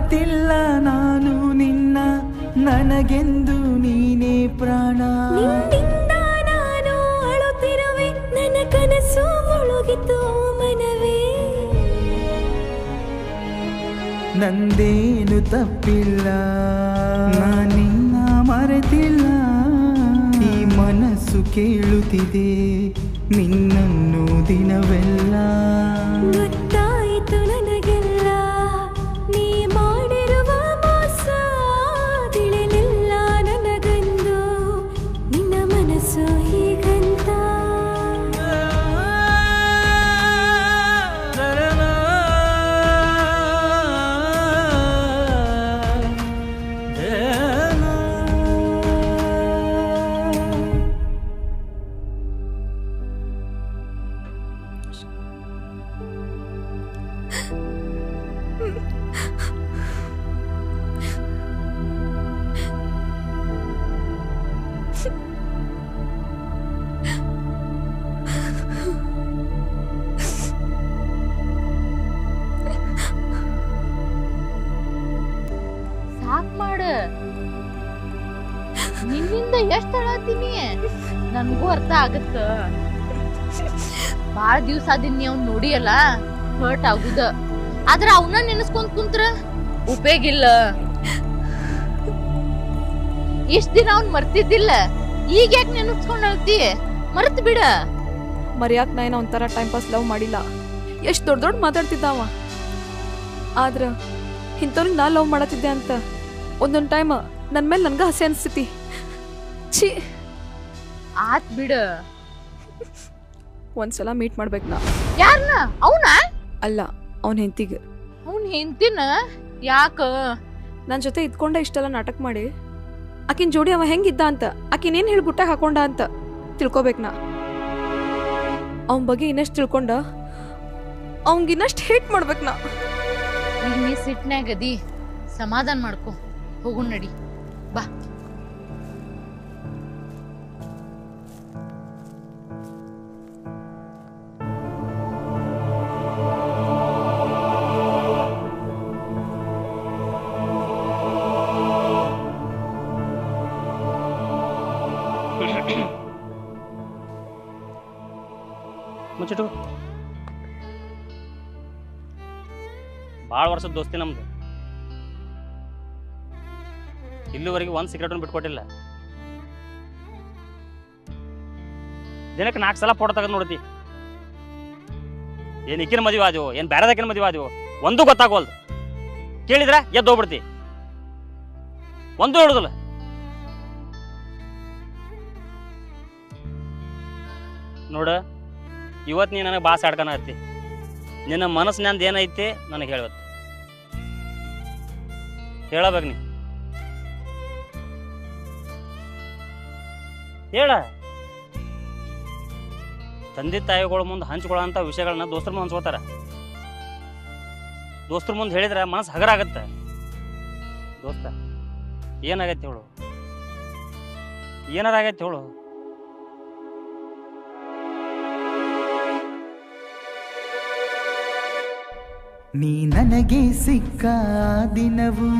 ಮರೆತಿಲ್ಲ ನಾನು ನಿನ್ನ, ನನಗೆಂದು ನೀನೇ ಪ್ರಾಣ. ನಿನ್ನಿಂದ ನಾನು ಅಳುತ್ತಿರುವೆ, ನನ್ನ ಕನಸು ಮುಳುಗಿತು ಮನವೇ. ನಂದೇನು ತಪ್ಪಿಲ್ಲ, ನಾನಿನ್ನ ಮರೆತಿಲ್ಲ. ಈ ಮನಸ್ಸು ಕೇಳುತ್ತಿದೆ ನಿನ್ನನ್ನು ದಿನವೆಲ್ಲ. ಗೊತ್ತಾಯಿತು ನನಗೆಲ್ಲ, ನೀ ಮಾಡಿರುವ ಮೋಸ ತಿಳಿಲಿಲ್ಲ ನನಗಂದು, ನಿನ್ನ ಮನಸ್ಸು ಹೀಗಂತ. ಸಾಕ್ ಮಾಡ, ನಿನ್ನಿಂದ ಎಷ್ಟ್ ಅಳತೀನಿ ನನ್ಗೂ ಅರ್ಥ ಆಗತ್ತ. ಬಾಳ ದಿವ್ಸ ಆದಿನ್ ನೀ ಅವ್ನ್ ನೋಡಿಯಲ್ಲ, ಹರ್ಟ್ ಆಗುದ. ಆದ್ರ ಅವನ್ನ ನೆನಸ್ಕೊಂಡ್ ಕುಂತ್ರ ಉಪಯೋಗ ಇಲ್ಲ. ಇಷ್ಟ ದಿನ ಅವ್ನ್ ಮರ್ತಿದ್ದಿಲ್ಲ, ಈಗ ಯಾಕೆ ನೆನಸ್ಕೊಂಡ್ ಅಳ್ತಿ? ಮರ್ತ್ ಬಿಡ. ಮರ್ಯಾಕ್ ನಾ ಒಂಥರ ಟೈಮ್ ಪಾಸ್ ಲವ್ ಮಾಡಿಲ್ಲ. ಎಷ್ಟು ದೊಡ್ಡ ಮಾತಾಡ್ತಿದ್ದ ಅವ. ಆದ್ರ ಇಂಥವ್ರಿಗೆ ನಾ ಲವ್ ಮಾಡತ್ತಿದ್ದೆ ಅಂತ ಒಂದೊಂದು ಟೈಮ್ ನನ್ನ ಮೇಲೆ ನನ್ಗೆ ಹಸೆ ಅನಿಸ್ತೈತಿ. ಛೀ, ಆತ್ ಬಿಡ. ಒಂದ್ಸಲ ಮೀಟ್ ಮಾಡ್ಬೇಕು ನಾ. ಯಾರನ್ನ? ಅವನ ಅಲ್ಲ, ಅವನ ಹೆಂಡತಿಗೆ. ಅವ್ನ್ ಹೆಂಡ್ತಿನ ಯಾಕ? ನನ್ನ ಜೊತೆ ಇದ್ಕೊಂಡ ಇಷ್ಟೆಲ್ಲ ನಾಟಕ ಮಾಡಿ ಆಕಿನ ಜೋಡಿ ಅವ ಹೆಂಗಿದ್ದ ಅಂತ, ಆಕಿನೇನು ಹೇಳಿ ಬುಟ್ಟ ಹಾಕೊಂಡ ಅಂತ ತಿಳ್ಕೊಬೇಕು ನಾ. ಅವನ ಬಗ್ಗೆ ಇನ್ನಷ್ಟು ತಿಳ್ಕೊಂಡ ಅವಂಗಿನ್ನಷ್ಟು ಹೇಟ್ ಮಾಡ್ಬೇಕು ನಾ. ಈಗ ನೀ ಸಿಟ್ನಾಗದಿ, ಸಮಾಧಾನ ಮಾಡ್ಕೊ. ಹೋಗು ನಡಿ, ಬಾ. ಮುಚ್ಚಿಟ್ಟು. ಭಾಳ ವರ್ಷದ ದೋಸ್ತಿ ನಮ್ದು. ಇಲ್ಲಿವರೆಗೆ ಒಂದು ಸಿಗರೇಟನ್ನು ಬಿಟ್ಕೊಟ್ಟಿಲ್ಲ. ದಿನಕ್ಕೆ 4 ಸಲ ಫೋಟೋ ತೆಗೆದು ನೋಡ್ತಿ. ಏನು ಇಕ್ಕಿನ ಮದುವೆ ಆದೆವು, ಏನು ಬೇರೆದಕ್ಕಿನ ಮದುವೆ ಆದೆವು, ಒಂದೂ ಗೊತ್ತಾಗೋಲ್ದು. ಕೇಳಿದ್ರೆ ಎದ್ದು ಹೋಗ್ಬಿಡ್ತಿ, ಒಂದೂ ಹೇಳುದಿಲ್ಲ. ನೋಡ, ಇವತ್ತು ನೀ ನನಗೆ ಭಾಳ ಸಾಡ್ಕನ ಹತ್ತಿ. ನಿನ್ನ ಮನಸ್ಸು ನಂದು ಏನೈತಿ ನನಗೆ ಹೇಳವತ್ತು. ಹೇಳಬೇಕು ನೀ, ಹೇಳ. ತಂದೆ ತಾಯಿಗಳ ಮುಂದೆ ಹಂಚ್ಕೊಳ್ಳೋಂಥ ವಿಷಯಗಳನ್ನ ದೋಸ್ತರ ಮುಂದೆ ಹಂಚ್ಕೋತಾರ. ದೋಸ್ತರ ಮುಂದೆ ಹೇಳಿದ್ರೆ ಮನಸ್ಸು ಹಗರ ಆಗತ್ತೆ. ದೋಸ್ತ, ಏನಾಗೈತಿ ಹೇಳು, ಏನಾರ ಆಗೈತಿ ಹೇಳು. ನೀ ನನಗೆ ಸಿಕ್ಕ ದಿನವು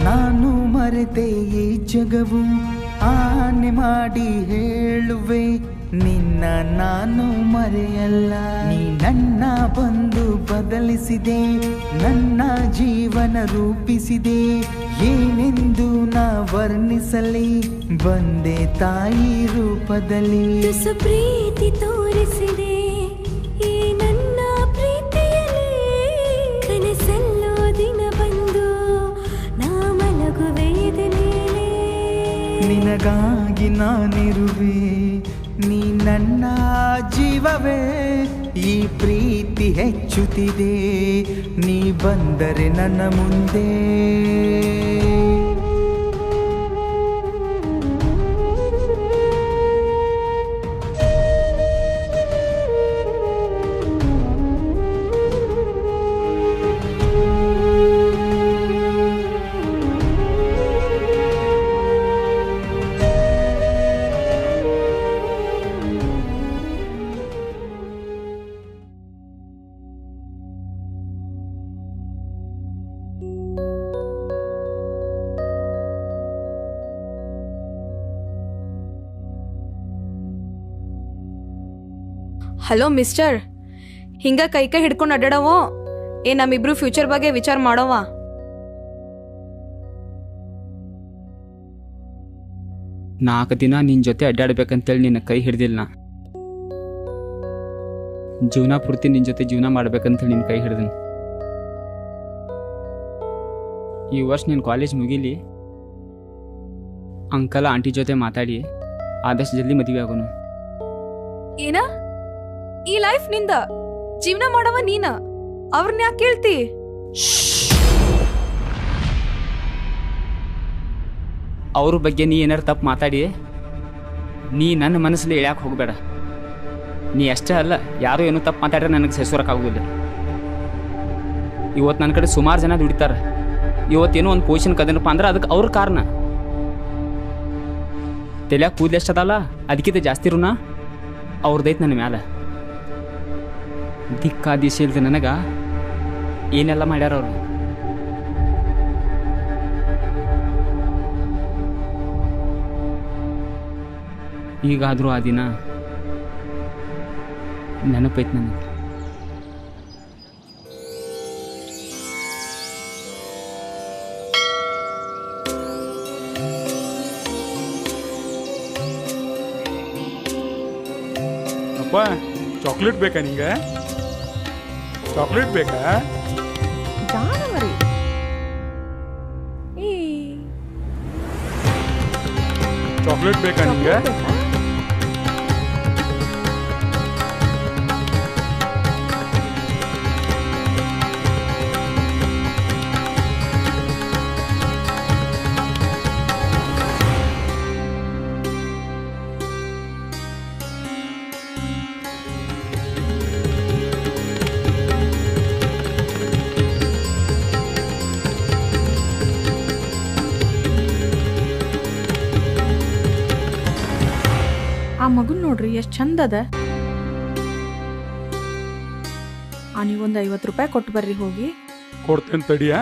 ನಾನು ಮರೆತೆ ಈ ಜಗವು. ಆನೆ ಮಾಡಿ ಹೇಳುವೆ ನಿನ್ನ ನಾನು ಮರೆಯಲ್ಲ. ನೀ ನನ್ನ ಬಂದು ಬದಲಿಸಿದೆ, ನನ್ನ ಜೀವನ ರೂಪಿಸಿದೆ. ಏನೆಂದು ನಾ ವರ್ಣಿಸಲಿ, ಬಂದೆ ತಾಯಿ ರೂಪದಲ್ಲಿ. ಪ್ರೀತಿ ತೋರಿಸಿದೆ ಈ ನನ್ನ ಪ್ರೀತಿಯಲ್ಲಿ, ಕನಸಲ್ಲೋ ದಿನ ಬಂದು ನಾ ಮಲಗುವೆ ಮೇಲೆ. ನಿನಗಾಗಿ ನಾನಿರುವೆ, ನೀ ನನ್ನ ಜೀವವೇ. ಈ ಪ್ರೀತಿ ಹೆಚ್ಚುತ್ತಿದೆ, ನೀ ಬಂದರೆ ನನ್ನ ಮುಂದೆ. ಹಲೋ ಮಿಸ್ಟರ್, ಹಿಂಗ ಕೈ ಕೈ ಹಿಡ್ಕೊಂಡು ಅಡ್ಡಾಡವೋ ಏ ನಮ್ಮಿಬ್ರು ಫ್ಯೂಚರ್ ಬಗ್ಗೆ ವಿಚಾರ ಮಾಡೋವ? ನಾಲ್ಕು ದಿನ ನಿನ್ನ ಜೊತೆ ಅಡ್ಡಾಡ್ಬೇಕಂತೇಳಿ ನಿನ್ನ ಕೈ ಹಿಡ್ದಿಲ್ಲ ನಾ. ಜೀವನ ಪೂರ್ತಿ ನಿನ್ನ ಜೊತೆ ಜೀವನ ಮಾಡ್ಬೇಕಂತೇಳಿ ನಿನ್ನ ಕೈ ಹಿಡ್ದೀನಿ. ಈ ವರ್ಷ ನಿನ್ನ ಕಾಲೇಜ್ ಮುಗೀಲಿ, ಅಂಕಲ್ ಆಂಟಿ ಜೊತೆ ಮಾತಾಡಿ ಆದಷ್ಟು ಜಲ್ದಿ ಮದುವೆ ಆಗೋನು. ಏನ ಈ ಲೈಫ್ ನಿಂದ ಜೀವನ ಮಾಡವ ನೀನ, ಅವ್ರನ್ನ ಯಾಕೆ ಕೇಳ್ತಿ? ಅವ್ರ ಬಗ್ಗೆ ನೀ ಏನಾರು ತಪ್ಪು ಮಾತಾಡಿ ನೀ ನನ್ನ ಮನಸ್ಸಲ್ಲಿ ಇಳ್ಯಾಕೆ ಹೋಗಬೇಡ. ನೀ ಅಷ್ಟೇ ಅಲ್ಲ, ಯಾರು ಏನೋ ತಪ್ಪು ಮಾತಾಡ್ರೆ ನನಗೆ ಸಹಿಸೋರಕ್ಕಾಗೋದಿಲ್ಲ. ಇವತ್ತು ನನ್ನ ಕಡೆ ಸುಮಾರು ಜನ ದುಡಿತಾರೆ. ಇವತ್ತೇನೋ ಒಂದು ಪೊಸಿಷನ್ ಕದನಪ್ಪ ಅಂದ್ರೆ ಅದಕ್ಕೆ ಅವ್ರ ಕಾರಣ. ತಲೆಯಾಗ ಕೂದಲು ಎಷ್ಟದಲ್ಲ ಅದಕ್ಕಿಂತ ಜಾಸ್ತಿ ಋಣ ಅವ್ರದೈತೆ ನನ್ನ ಮ್ಯಾಲ. ದಿಕ್ಕ ದಿಶೆ ಇಲ್ದೆ ನನಗೆ ಏನೆಲ್ಲ ಮಾಡ್ಯಾರ ಅವರು. ಈಗಾದರೂ ಆ ದಿನ ನೆನಪೈತೆ ನನಗೆ. ಅಪ್ಪ ಚಾಕ್ಲೇಟ್ ಬೇಕಾ ನಿಂಗೆ? ಚಾಕ್ಲೇಟ್ ಬೇಕಾ? ಚಾಕ್ಲೇಟ್ ಬೇಕಾ ನಿಂಗೆ? ಆ ಮಗುನ್ ನೋಡ್ರಿ ಎಷ್ಟು ಚಂದ ಅದ. ನೀವೊಂದು 50 ರೂಪಾಯಿ ಕೊಟ್ಟು ಬರ್ರಿ ಹೋಗಿ. ಕೊಡ್ತೇನೆ ತಡಿಯಾ.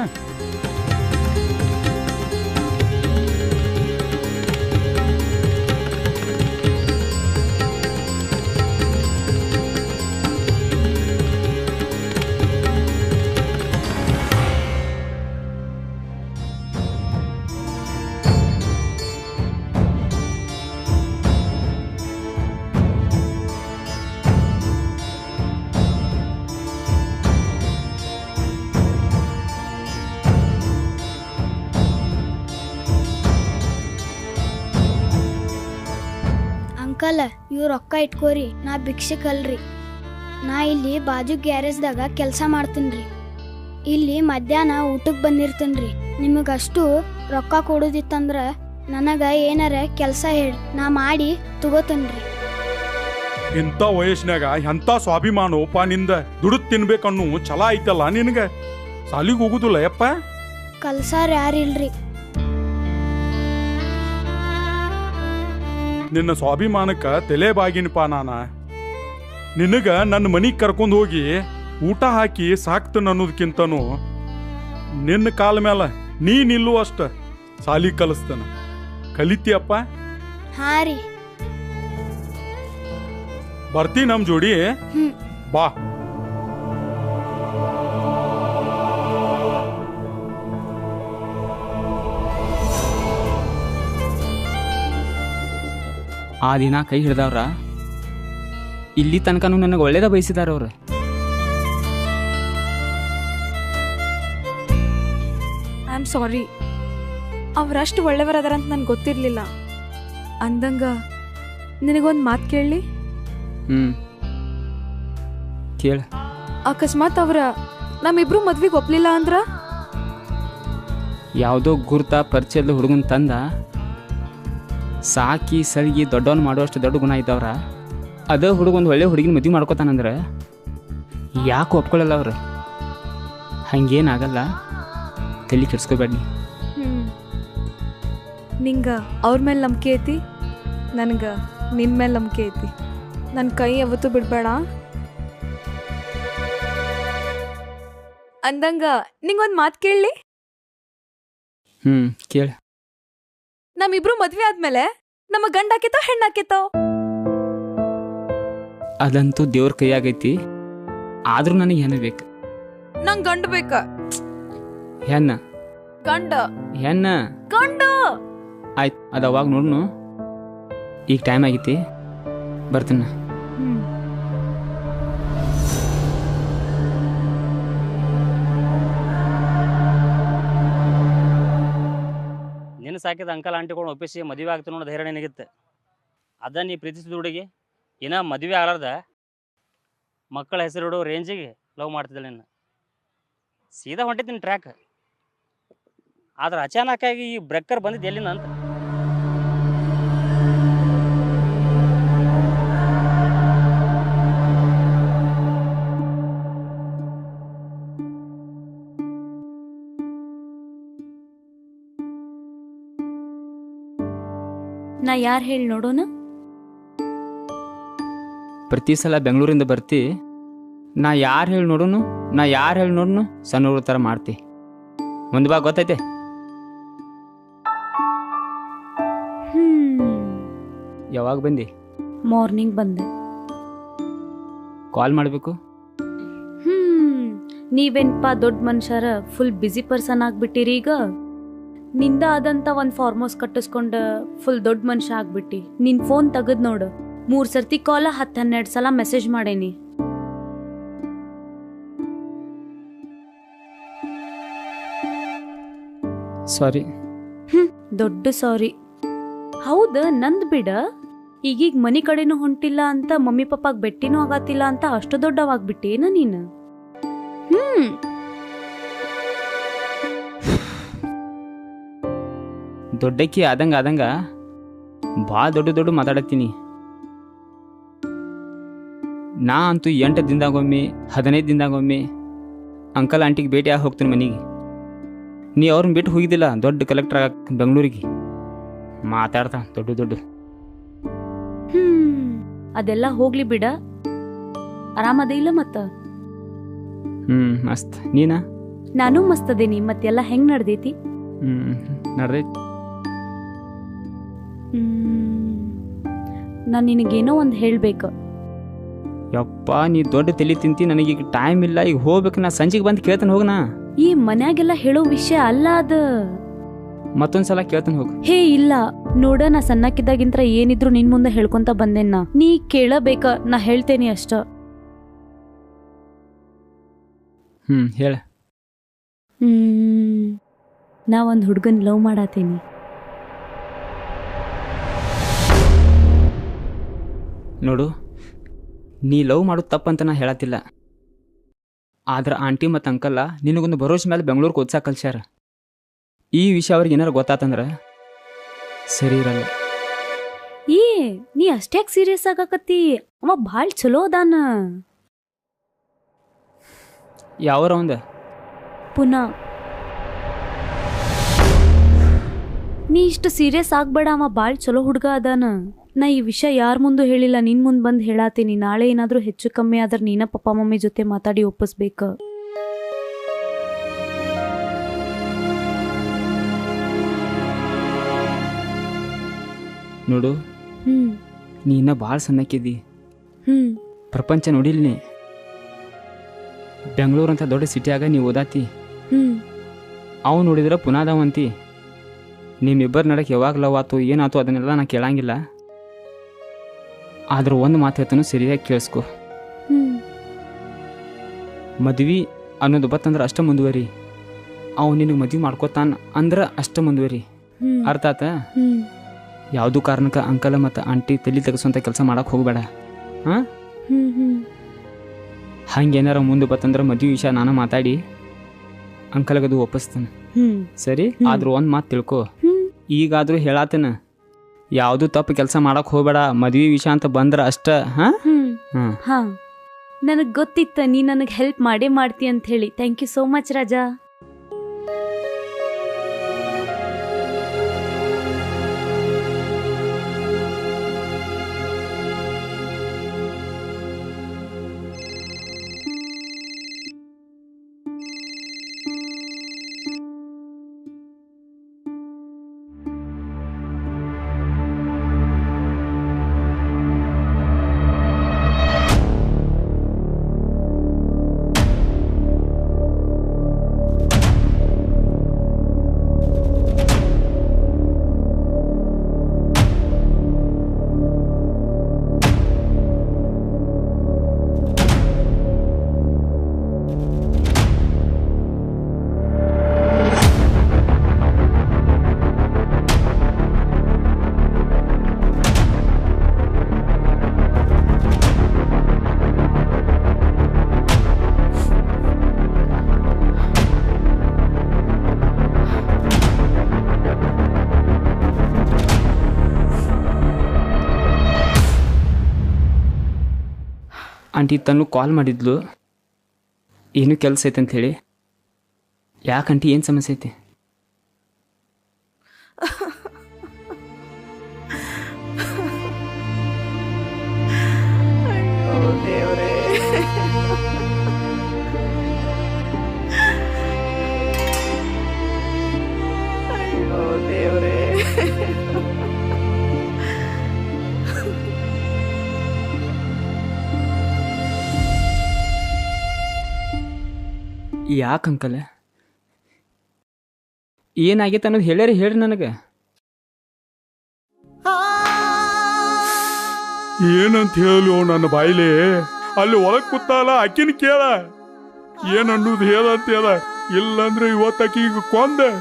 ಅಂಕಲ್, ಇವ್ ರೊಕ್ಕ ಇಟ್ಕೋರಿ, ನಾ ಭಿಕ್ಷಕಲ್ರಿ. ನಾ ಇಲ್ಲಿ ಬಾಜು ಗ್ಯಾರೇಜ್ದಾಗ ಕೆಲಸ ಮಾಡ್ತೀನ್ರಿ. ಇಲ್ಲಿ ಮಧ್ಯಾಹ್ನ ಊಟಕ್ಕೆ ಬಂದಿರ್ತೀನ್ರಿ. ನಿಮಗಷ್ಟು ರೊಕ್ಕ ಕೊಡೋದಿತ್ತಂದ್ರ ನನಗ ಏನಾರ ಕೆಲಸ ಹೇಳಿ, ನಾ ಮಾಡಿ ತಗೋತೇನ್ರಿ. ಇಂಥ ವಯಸ್ಸಿನಾಗ ಎಂಥ ಸ್ವಾಭಿಮಾನೋಪ ನಿಂದ. ದುಡಿದು ತಿನ್ಬೇಕನ್ನು ಛಲ ಐತಲ್ಲ ನಿನಗೆ. ಸಾಲಿಗೆ ಹೋಗುದಿಲ್ಲ ಯಪ್ಪ? ಕಲ್ಸಾರ್ ಯಾರಿಲ್ರಿ. ನಿನ್ನ ಸ್ವಾಭಿಮಾನಕ್ಕ ತಲೆ ಬಾಗಿನಪ್ಪ ನಾನ. ನಿನಗ ನನ್ನ ಮನಿಗೆ ಕರ್ಕೊಂಡು ಹೋಗಿ ಊಟ ಹಾಕಿ ಸಾಕ್ತನ ಅನ್ನೋದಕ್ಕಿಂತನೂ ನಿನ್ನ ಕಾಲ ಮೇಲೆ ನೀ ನಿಲ್ಲು ಅಷ್ಟ ಸಾಲಿ ಕಲಿಸ್ತಾನ. ಕಲಿತೀಯಪ್ಪ? ಹಾ ರೀ. ಬರ್ತಿ ನಮ್ ಜೋಡಿ? ಬಾ. ಆ ದಿನ ಕೈ ಹಿಡ್ದವ್ರ ಇಲ್ಲಿ ತನಕನೂ ನನಗೆ ಒಳ್ಳೇದ ಬಯಸಿದಾರ ಅವ್ರು. ಐ ಆಮ್ ಸಾರಿ, ಅವ್ರಷ್ಟು ಒಳ್ಳೆಯವರದಾರಂತ ನನ್ಗೆ ಗೊತ್ತಿರಲಿಲ್ಲ. ಅಂದಂಗ ನಿನಗೊಂದು ಮಾತು ಕೇಳಲಿ? ಕೇಳ. ಅಕಸ್ಮಾತ್ ಅವ್ರ ನಮ್ಮಿಬ್ರು ಮದ್ವಿಗೆ ಒಪ್ಲಿಲ್ಲ ಅಂದ್ರ? ಯಾವುದೋ ಗುರ್ತ ಪರಿಚಯದ ಹುಡುಗನ ತಂದ ಸಾಕಿ ಸಲಿಗೆ ದೊಡ್ಡವನು ಮಾಡುವಷ್ಟು ದೊಡ್ಡ ಗುಣ ಇದ್ದವ್ರ ಅದೇ ಹುಡುಗೊಂದು ಒಳ್ಳೆ ಹುಡುಗಿನ ಮದುವೆ ಮಾಡ್ಕೋತಾನಂದ್ರೆ ಯಾಕೆ ಒಪ್ಕೊಳ್ಳಲ್ಲ ಅವ್ರು? ಹಂಗೇನಾಗಲ್ಲ, ತಲೆ ಕೆಡ್ಸ್ಕೋಬೇಡಿ. ನಿಂಗೆ ಅವ್ರ ಮೇಲೆ ನಂಬಿಕೆ ಐತಿ, ನನಗೆ ನಿನ್ನ ಮೇಲೆ ನಂಬಿಕೆ ಐತಿ. ನನ್ನ ಕೈ ಯಾವತ್ತೂ ಬಿಡಬೇಡ. ಅಂದಂಗ ನಿಂಗೊಂದು ಮಾತು ಕೇಳಲಿ? ಕೇಳ. ನಮ್ಮಿಬ್ರು ಮದ್ವೆ ಆದ್ಮೇಲೆ ನಮ್ಮ ಗಂಡ ಆಕೇತೋ ಹೆಣ್ಣಾಕೇತೋ? ಅದಂತೂ ದೇವ್ರ ಕೈಯಾಗೈತಿ. ಆದ್ರೂ ನನಗೆ ಹೆಣ್ಣು ಬೇಕು. ನಂಗೆ ಗಂಡು ಬೇಕ. ಹೆಣ್ಣ ಗಂಡ ಹೆಣ್ಣ ಗಂಡ. ಆಯ್ತು, ಅದು ಅವಾಗ ನೋಡ್ನು. ಈಗ ಟೈಮ್ ಆಗೈತಿ, ಬರ್ತೀನಿ. ನಿನ್ನ ಸಾಕಿದ ಅಂಕಲ್ ಆಂಟಿಗಳು ಒಪ್ಪಿಸಿ ಮದುವೆ ಆಗ್ತು ನೋಡೋದು ಧೈರ್ಯ ನಿನಗಿತ್ತು. ಅದ ನೀ ಪ್ರೀತಿಸಿದ ಹುಡುಗಿ ಇನ್ನ ಮದುವೆ ಆಗಲಾರ್ದ ಮಕ್ಕಳ ಹೆಸರಿಡೋ ರೇಂಜಿಗೆ ಲವ್ ಮಾಡ್ತಿದ್ದೆ ನಿನ್ನ. ಸೀದಾ ಹೊಂಟಿದ್ದೀನಿ ಟ್ರ್ಯಾಕ್. ಆದ್ರೆ ಅಚಾನಕ್ಕಾಗಿ ಈ ಬ್ರೇಕರ್ ಬಂದಿದ್ದು ಎಲ್ಲಿಂದ ಅಂತ. ನಾ ಯಾರು ಹೇಳಿ ನೋಡೋಣ. ಪ್ರತಿ ಸಲ ಬೆಂಗಳೂರಿಂದ ಬರ್ತಿ, ನಾ ಯಾರು ಹೇಳಿ ನೋಡೋನು ಸಣ್ಣ ಹುಡುಗ ಥರ ಮಾಡ್ತಿ. ಮುಂದೆ ಬಾ, ಗೊತ್ತೈತೆ. ಯಾವಾಗ ಬಂದಿ? ಮಾರ್ನಿಂಗ್ ಬಂದೆ. ಕಾಲ್ ಮಾಡಬೇಕು. ನೀವೇನ್ಪಾ ದೊಡ್ಡ ಮನುಷ್ಯರ ಫುಲ್ ಬ್ಯುಸಿ ಪರ್ಸನ್ ಆಗ್ಬಿಟ್ಟಿರಿ. ಈಗ ನಿಂದ ಆದಂತ ಒಂದು ಫಾರ್ಮ್ ಹೌಸ್ ಕಟ್ಟಿಸ್ಕೊಂಡ ಫುಲ್ ದೊಡ್ಡ ಮನುಷ್ಯ ಆಗ್ಬಿಟ್ಟಿ. ನಿನ್ ಫೋನ್ ತೆಗದ್ ನೋಡು, 3 ಸರ್ತಿ ಕಾಲ 10-12 ಸಲ ಮೆಸೇಜ್ ಮಾಡೇನಿ. ಸಾರಿ. ದೊಡ್ಡ ಸಾರಿ. ಹೌದ, ನಂದ್ ಬಿಡ. ಈಗೀಗ ಮನಿ ಕಡೆನೂ ಹೊಂಟಿಲ್ಲ ಅಂತ, ಮಮ್ಮಿ ಪಪ್ಪಾಗ ಬೆಟ್ಟಿನೂ ಆಗತ್ತಿಲ್ಲ ಅಂತ ಅಷ್ಟು ದೊಡ್ಡವಾಗ್ಬಿಟ್ಟೇನ ನೀನು? ದೊಡ್ಡಕ್ಕಿ ಆದಂಗ ಭಾಳ ದೊಡ್ಡ ಮಾತಾಡತ್ತೀನಿ. ನಾ ಅಂತೂ 8 ದಿನದಾಗೊಮ್ಮೆ 15 ದಿನದಾಗೊಮ್ಮೆ ಅಂಕಲ್ ಆಂಟಿಗೆ ಭೇಟಿ ಆಗಿ ಹೋಗ್ತೀನಿ ಮನೆಗೆ. ನೀ ಅವ್ರನ್ನ ಬಿಟ್ಟು ಹೋಗಿದ್ದಿಲ್ಲ ದೊಡ್ಡ ಕಲೆಕ್ಟರ್ ಆಗಕ್ಕೆ ಬೆಂಗಳೂರಿಗೆ. ಮಾತಾಡ್ತಾ ದೊಡ್ಡ ಅದೆಲ್ಲ ಹೋಗ್ಲಿ ಬಿಡ. ಆರಾಮದ ಇಲ್ಲ ಮತ್ತ? ಮಸ್ತ್. ನೀನ? ನಾನು ಮಸ್ತ್ ಅದೇನಿ. ಮತ್ತೆಲ್ಲ ಹೆಂಗ್ ನಡ್ದೈತಿ? ನಡ್ದೈತಿ. ನಾನು ನಿನಗೇನೋ ಒಂದು ಹೇಳ್ಬೇಕು. ಯಪ್ಪ, ನೀ ದೊಡ್ಡ ತಲೆ ತಿಂತಿ. ನನಗೀಗ ಟೈಮ್ ಇಲ್ಲ, ಈಗ ಹೋಗ್ಬೇಕು. ನಾ ಸಂಜೆಗೆ ಬಂದು ಕೇಳ್ತಾನೆ ಹೋಗನಾ. ಈ ಮನ್ಯಾಗೆಲ್ಲ ಹೇಳೋ ವಿಷಯ ಅಲ್ಲ ಅದ. ಮತ್ತೊಂದ್ಸಲ ಕೇಳ್ತಾನೆ ಹೋಗು. ಹೇ ಇಲ್ಲ ನೋಡ, ನಾ ಸಣ್ಣಕ್ಕಿದ್ದಾಗಿಂತ್ರ ಏನಿದ್ರು ನಿನ್ ಮುಂದೆ ಹೇಳ್ಕೊಂತ ಬಂದೇನ. ನೀ ಕೇಳಬೇಕ, ನಾ ಹೇಳ್ತೇನಿ ಅಷ್ಟ. ಹೇಳ. ನಾ ಒಂದು ಹುಡುಗನ್ ಲವ್ ಮಾಡಾತೀನಿ. ನೋಡು, ನೀ ಲವ್ ಮಾಡೋದು ತಪ್ಪಂತ ನಾ ಹೇಳತ್ತಿಲ್ಲ. ಆದ್ರೆ ಆಂಟಿ ಮತ್ತು ಅಂಕಲ್ಲ ನಿನಗೊಂದು ಭರೋಸೆ ಮೇಲೆ ಬೆಂಗಳೂರಿಗೆ ಓದ್ಸಾಕ ಕಲ್ಸ್ಯಾರ. ಈ ವಿಷಯ ಅವ್ರಿಗೆ ಏನಾರು ಗೊತ್ತಾತಂದ್ರೆ ಸರಿ ಇರಲ್ಲ. ನೀ ಅಷ್ಟ್ಯಾಕ್ ಸೀರಿಯಸ್ ಆಗಾಕತ್ತಿ? ಅವ ಭಾಳ ಚಲೋ ಅದಾನ. ಯಾವರ ಒಂದ ಪುನಃ ನೀ ಇಷ್ಟು ಸೀರಿಯಸ್ ಆಗ್ಬೇಡ. ಅವ ಭಾಳ ಚಲೋ ಹುಡುಗ ಅದಾನ. ನಾ ಈ ವಿಷಯ ಯಾರ ಮುಂದೂ ಹೇಳಿಲ್ಲ, ನಿನ್ ಮುಂದೆ ಬಂದು ಹೇಳಾತೀನಿ. ನಾಳೆ ಏನಾದರೂ ಹೆಚ್ಚು ಕಮ್ಮಿ ಆದ್ರೆ ನೀನ ಪಪ್ಪ ಮಮ್ಮಿ ಜೊತೆ ಮಾತಾಡಿ ಒಪ್ಪಿಸ್ಬೇಕ. ನೋಡು, ನೀ ಇನ್ನ ಭಾಳ ಸಣ್ಣಕ್ಕಿದ್ದಿ. ಪ್ರಪಂಚ ನೋಡಿಲ್ ನೀ. ಬೆಂಗಳೂರು ಅಂತ ದೊಡ್ಡ ಸಿಟಿಯಾಗ ನೀವು ಓದಾತಿ. ಅವು ನೋಡಿದ್ರೆ ಪುನಾದವಂತಿ. ನಿಮ್ಮಿಬ್ಬರ ನಡಕ್ಕೆ ಯಾವಾಗ ಲವ್ ಆತು ಏನಾಯ್ತು ಅದನ್ನೆಲ್ಲ ನಾ ಕೇಳಂಗಿಲ್ಲ. ಆದ್ರೆ ಒಂದು ಮಾತು ಹೇಳ್ತಾನು, ಸರಿಯಾಗಿ ಕೇಳಿಸ್ಕೊ. ಮದ್ವಿ ಅನ್ನೋದು ಬತ್ತಂದ್ರೆ ಅಷ್ಟ ಮುಂದುವರಿ. ಅವು ನಿನಗೆ ಮದ್ವಿ ಮಾಡ್ಕೋತಾನ ಅಂದ್ರೆ ಅಷ್ಟ ಮುಂದುವರಿ. ಅರ್ಥ ಆತ? ಯಾವುದೂ ಕಾರಣಕ್ಕೆ ಅಂಕಲ ಮತ್ತು ಆಂಟಿ ತಲೆ ತೆಗೆಸುವಂಥ ಕೆಲಸ ಮಾಡಕ್ಕೆ ಹೋಗಬೇಡ. ಹಂಗೇನಾರ ಮುಂದೆ ಬತ್ತಂದ್ರೆ ಮದ್ವೆ ವಿಷಯ ನಾನು ಮಾತಾಡಿ ಅಂಕಲ್ಗದು ಒಪ್ಪಿಸ್ತಾನೆ. ಸರಿ? ಆದ್ರೂ ಒಂದು ಮಾತು ತಿಳ್ಕೊ. ಈಗಾದ್ರೂ ಹೇಳಾತನ, ಯಾವುದು ತಪ್ಪು ಕೆಲಸ ಮಾಡಕ್ಕೆ ಹೋಗಬೇಡ. ಮದ್ವೆ ವಿಷಯ ಅಂತ ಬಂದ್ರೆ ಅಷ್ಟ. ನನಗೆ ಗೊತ್ತಿತ್ತ ನೀ ನನಗೆ ಹೆಲ್ಪ್ ಮಾಡೇ ಮಾಡ್ತಿ ಅಂತ ಹೇಳಿ. Thank you so much Raja. Aunty Tanu call ಮಾಡಿದ್ಲು, ಏನು ಕೆಲಸ ಐತೆ ಅಂಥೇಳಿ. ಯಾಕೆ ಆಂಟಿ, ಏನು ಸಮಸ್ಯೆ ಐತಿ? ಯಾಕೆ ಅಂಕಲ್, ಏನಾಗೈತೆ ಅನ್ನೋದು ಹೇಳ್ರಿ ನನಗೆ. ಏನಂತ ಹೇಳು ನನ್ನ ಬಾಯಿಲೆ, ಅಲ್ಲಿ ಒಳಗ್ ಕೂತಲ್ಲ ಅಕ್ಕಿನ ಕೇಳ, ಏನ್ ಅನ್ನೋದು ಹೇಳಂತ ಹೇಳ. ಇಲ್ಲಂದ್ರೆ ಇವತ್ತು ಅಕ್ಕಿಗೆ ಕೊಂದೆ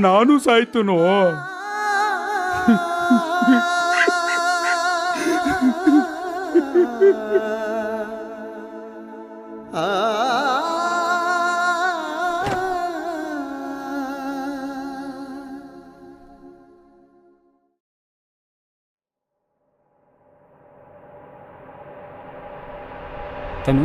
ನಾನು ಸಾಯ್ತನು. ತನು,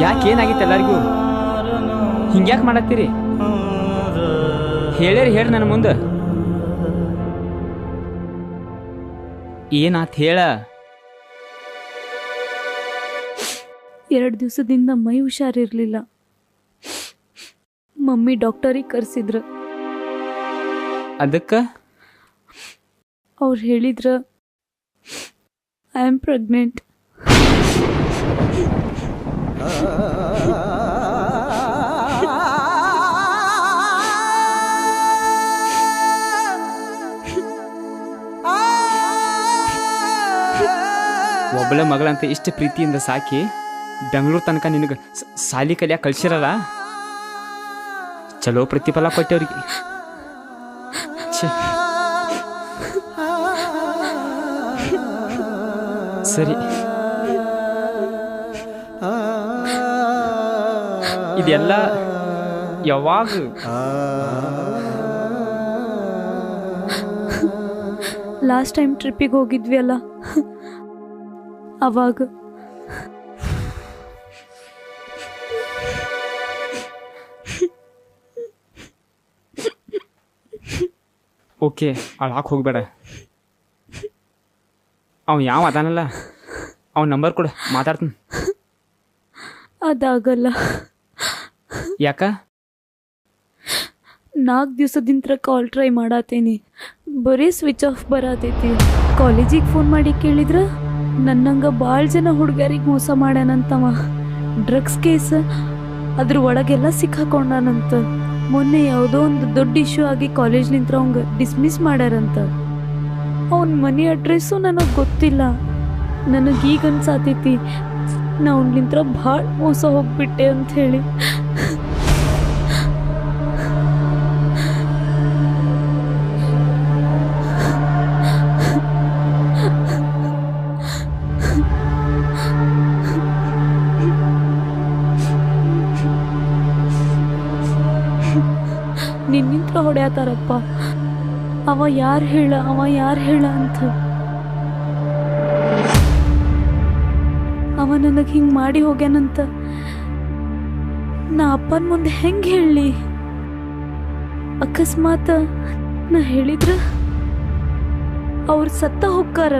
ಯಾಕೆ ಏನಾಗಿತ್ತು ಎಲ್ಲರಿಗೂ? ಹಿಂಗ್ಯಾಕೆ ಮಾಡತ್ತೀರಿ? ಹೇಳ್ರಿ ನನ್ನ ಮುಂದೆ ಏನಾತ್ ಹೇಳ. 2 ದಿವಸದಿಂದ ಮೈ ಹುಷಾರಿರ್ಲಿಲ್ಲ. ಮಮ್ಮಿ ಡಾಕ್ಟರಿಗೆ ಕರೆಸಿದ್ರು. ಅದಕ್ಕೆ ಅವ್ರು ಹೇಳಿದ್ರ ಐ ಆಮ್ ಪ್ರೆಗ್ನೆಂಟ್. ಒಬ್ಬಳ ಮಗಳಂತ ಇಷ್ಟು ಪ್ರೀತಿಯಿಂದ ಸಾಕಿ ಬೆಂಗಳೂರು ತನಕ ನಿನಗೆ ಸಾಲಿ ಕಲಿಯಾಕ ಕಳ್ಸಿರಲ್ಲ, ಚಲೋ ಪ್ರತಿಫಲ ಕೊಟ್ಟವ್ರಿಗೆ. ಸರಿ, ಇದೆಲ್ಲ ಯಾವಾಗ? ಲಾಸ್ಟ್ ಟೈಮ್ ಟ್ರಿಪ್ಪಿಗೆ ಹೋಗಿದ್ವಿ ಅಲ್ಲ, ಅವಾಗ. ಓಕೆ, ಅಳಾಕ್ ಹೋಗ್ಬೇಡ. ಅವ ಯಾವ ಅದಾನಲ್ಲ, ಅವನ ನಂಬರ್ ಕೊಡು, ಮಾತಾಡ್ತೀನಿ. ಅದಾಗಲ್ಲ. ಯಾಕ? 4 ದಿವಸದಿಂದ ಕಾಲ್ ಟ್ರೈ ಮಾಡತ್ತೇನಿ, ಬರೀ ಸ್ವಿಚ್ ಆಫ್ ಬರತೈತಿ. ಕಾಲೇಜಿಗೆ ಫೋನ್ ಮಾಡಿ ಕೇಳಿದ್ರ ನನ್ನಂಗ ಭಾಳ ಜನ ಹುಡುಗರಿಗೆ ಮೋಸ ಮಾಡ್ಯಾನಂತವ. ಡ್ರಗ್ಸ್ ಕೇಸ್, ಅದ್ರ ಒಳಗೆಲ್ಲ ಸಿಕ್ಕಾಕೊಂಡಾನಂತ. ಮೊನ್ನೆ ಯಾವುದೋ ಒಂದು ದೊಡ್ಡ ಇಶ್ಯೂ ಆಗಿ ಕಾಲೇಜ್ನಿಂದ ಅವಂಗ ಡಿಸ್ಮಿಸ್ ಮಾಡ್ಯಾರಂತ. ಅವನ ಮನೆ ಅಡ್ರೆಸ್ಸು ನನಗೆ ಗೊತ್ತಿಲ್ಲ. ನನಗೀಗ ಅನ್ಸಾತೈತಿ ನಾ ಅವನ್ಲಿಂತ್ರ ಭಾಳ ಮೋಸ ಹೋಗ್ಬಿಟ್ಟೆ ಅಂತ ಹೇಳಿ. ನಿನ್ನಿಂತ್ರ ಹೊಡ್ಯಾತಾರಪ್ಪ. ಅವ ಯಾರು ಹೇಳ ಅಂತ. ಅವ ನನಗೆ ಹಿಂಗೆ ಮಾಡಿ ಹೋಗ್ಯಾನಂತ ನಾ ಅಪ್ಪನ ಮುಂದೆ ಹೆಂಗೆ ಹೇಳಿ? ಅಕಸ್ಮಾತ್ ನಾ ಹೇಳಿದ್ರ ಅವ್ರು ಸತ್ತ ಹೋಗ್ತಾರ.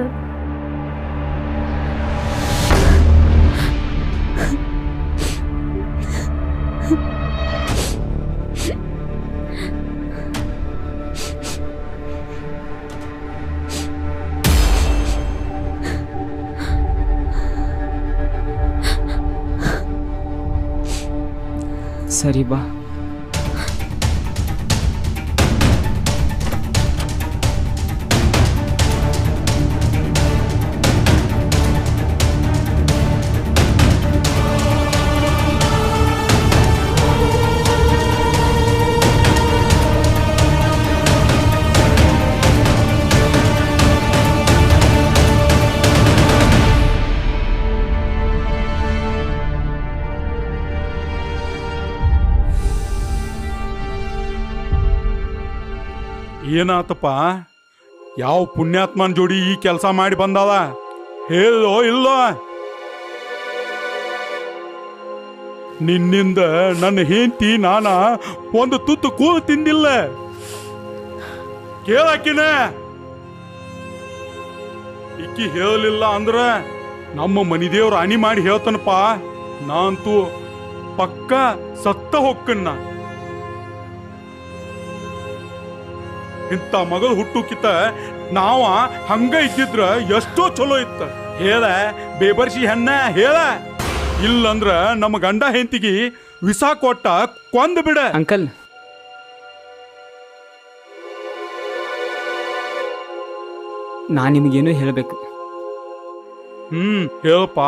ಸರಿ ಬಾ. ಏನಾತಪ್ಪ? ಯಾವ ಪುಣ್ಯಾತ್ಮನ ಜೋಡಿ ಈ ಕೆಲಸ ಮಾಡಿ ಬಂದಾವ ಹೇಳೋ ಇಲ್ಲೋ? ನಿನ್ನಿಂದ ನನ್ನ ಹೆಂಡತಿ ನಾನ ಒಂದು ತುತ್ತು ಕೂಳು ತಿಂದಿಲ್ಲ. ಕೇಳಾಕಿನ ಇಕ್ಕಿ ಹೇಳಲಿಲ್ಲ ಅಂದ್ರ ನಮ್ಮ ಮನಿದೇವ್ರ ಅಣಿ ಮಾಡಿ ಹೇಳ್ತಾನಪ್ಪ, ನಾನಂತೂ ಪಕ್ಕ ಸತ್ತ ಹೊಕ್ಕನ್ನ. ಇಂಥ ಮಗಳು ಹುಟ್ಟುಕಿತ್ತ ನಾವ ಹಂಗ ಇದ್ದಿದ್ರ ಎಷ್ಟೋ ಚಲೋ ಇತ್ತ. ಹೇಳ ಬೇಬರ್ಸಿ ಹೆಣ್ಣ ಹೇಳ, ಇಲ್ಲಂದ್ರ ನಮ್ಮ ಗಂಡ ಹೆಂಡತಿಗೆ ವಿಸ ಕೊಟ್ಟ ಕೊಂದು ಬಿಡ. ಅಂಕಲ್, ನಾ ನಿಮಗೇನು ಹೇಳಬೇಕು. ಹೇಳಪ್ಪ.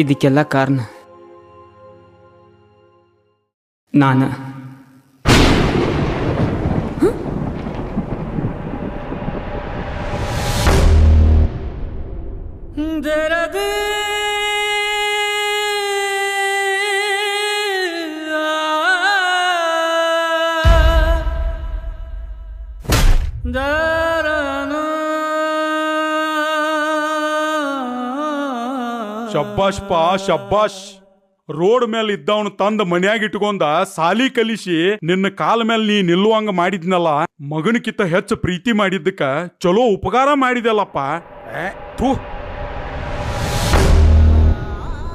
ಇದಕ್ಕೆಲ್ಲ ಕಾರಣ ನಾನ. ಶಬ್ಬಾಷ್ ಪಾ ಶಬ್ಬಾಷ್. ರೋಡ್ ಮೇಲೆ ಇದ್ದವನು ತಂದ ಮನ್ಯಾಗ ಇಟ್ಕೊಂಡ ಸಾಲಿ ಕಲಿಸಿ ನಿನ್ನ ಕಾಲ ಮೇಲೆ ನೀ ನಿಲ್ಲುವಂಗ ಮಾಡಿದ್ನಲ್ಲ. ಮಗನಕ್ಕಿಂತ ಹೆಚ್ಚು ಪ್ರೀತಿ ಮಾಡಿದ್ದಕ್ಕ ಚಲೋ ಉಪಕಾರ ಮಾಡಿದಲ್ಲಪ್ಪ.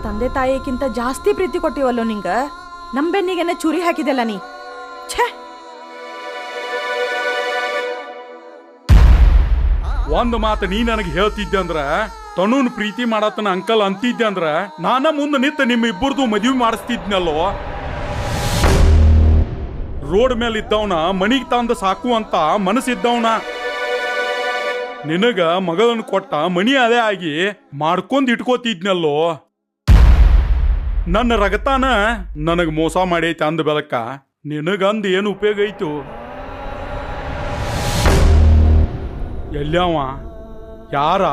ತಂದೆ ತಾಯಿಕ್ಕಿಂತ ಜಾಸ್ತಿ ಪ್ರೀತಿ ಕೊಟ್ಟಿವಲ್ಲೋ ನಿಂಗ. ನಮ್ ಬೆನ್ನಿಗೆನೆ ಚುರಿ ಹಾಕಿದೆಲ್ಲ ನೀ. ಛೇ, ಒಂದ್ ಮಾತು ನೀ ನನಗೆ ಹೇಳ್ತಿದ್ದೆ ಅಂದ್ರ, ತಣ್ಣನ್ ಪ್ರೀತಿ ಮಾಡತನ ಅಂಕಲ್ ಅಂತಿದ್ದೆ ಅಂದ್ರ ನಾನ ಮುಂದೆ ನಿಂತ ನಿಮ್ಮ ಇಬ್ಬರದು ಮದುವೆ ಮಾಡಿಸ್ತಿದ್ನಲ್ಲೋ. ರೋಡ್ ಮೇಲೆ ಇದ್ದವನ ಮನಿಗ್ ತಂದ ಸಾಕು ಅಂತ ಮನಸ್ಸಿದ್ದವನ ನಿನಗ ಮಗಳನ್ನು ಕೊಟ್ಟ ಮನಿ ಅದೇ ಆಗಿ ಮಾಡ್ಕೊಂಡ್ ಇಟ್ಕೋತಿದ್ನಲ್ಲೋ. ನನ್ನ ರಗತಾನ ನನಗ್ ಮೋಸ ಮಾಡೈತೆ ಅಂದ ಬೆಳಕ ನಿನಗಂದ್ ಏನು ಉಪಯೋಗ ಐತು? ಎಲ್ಲವ ಯಾರ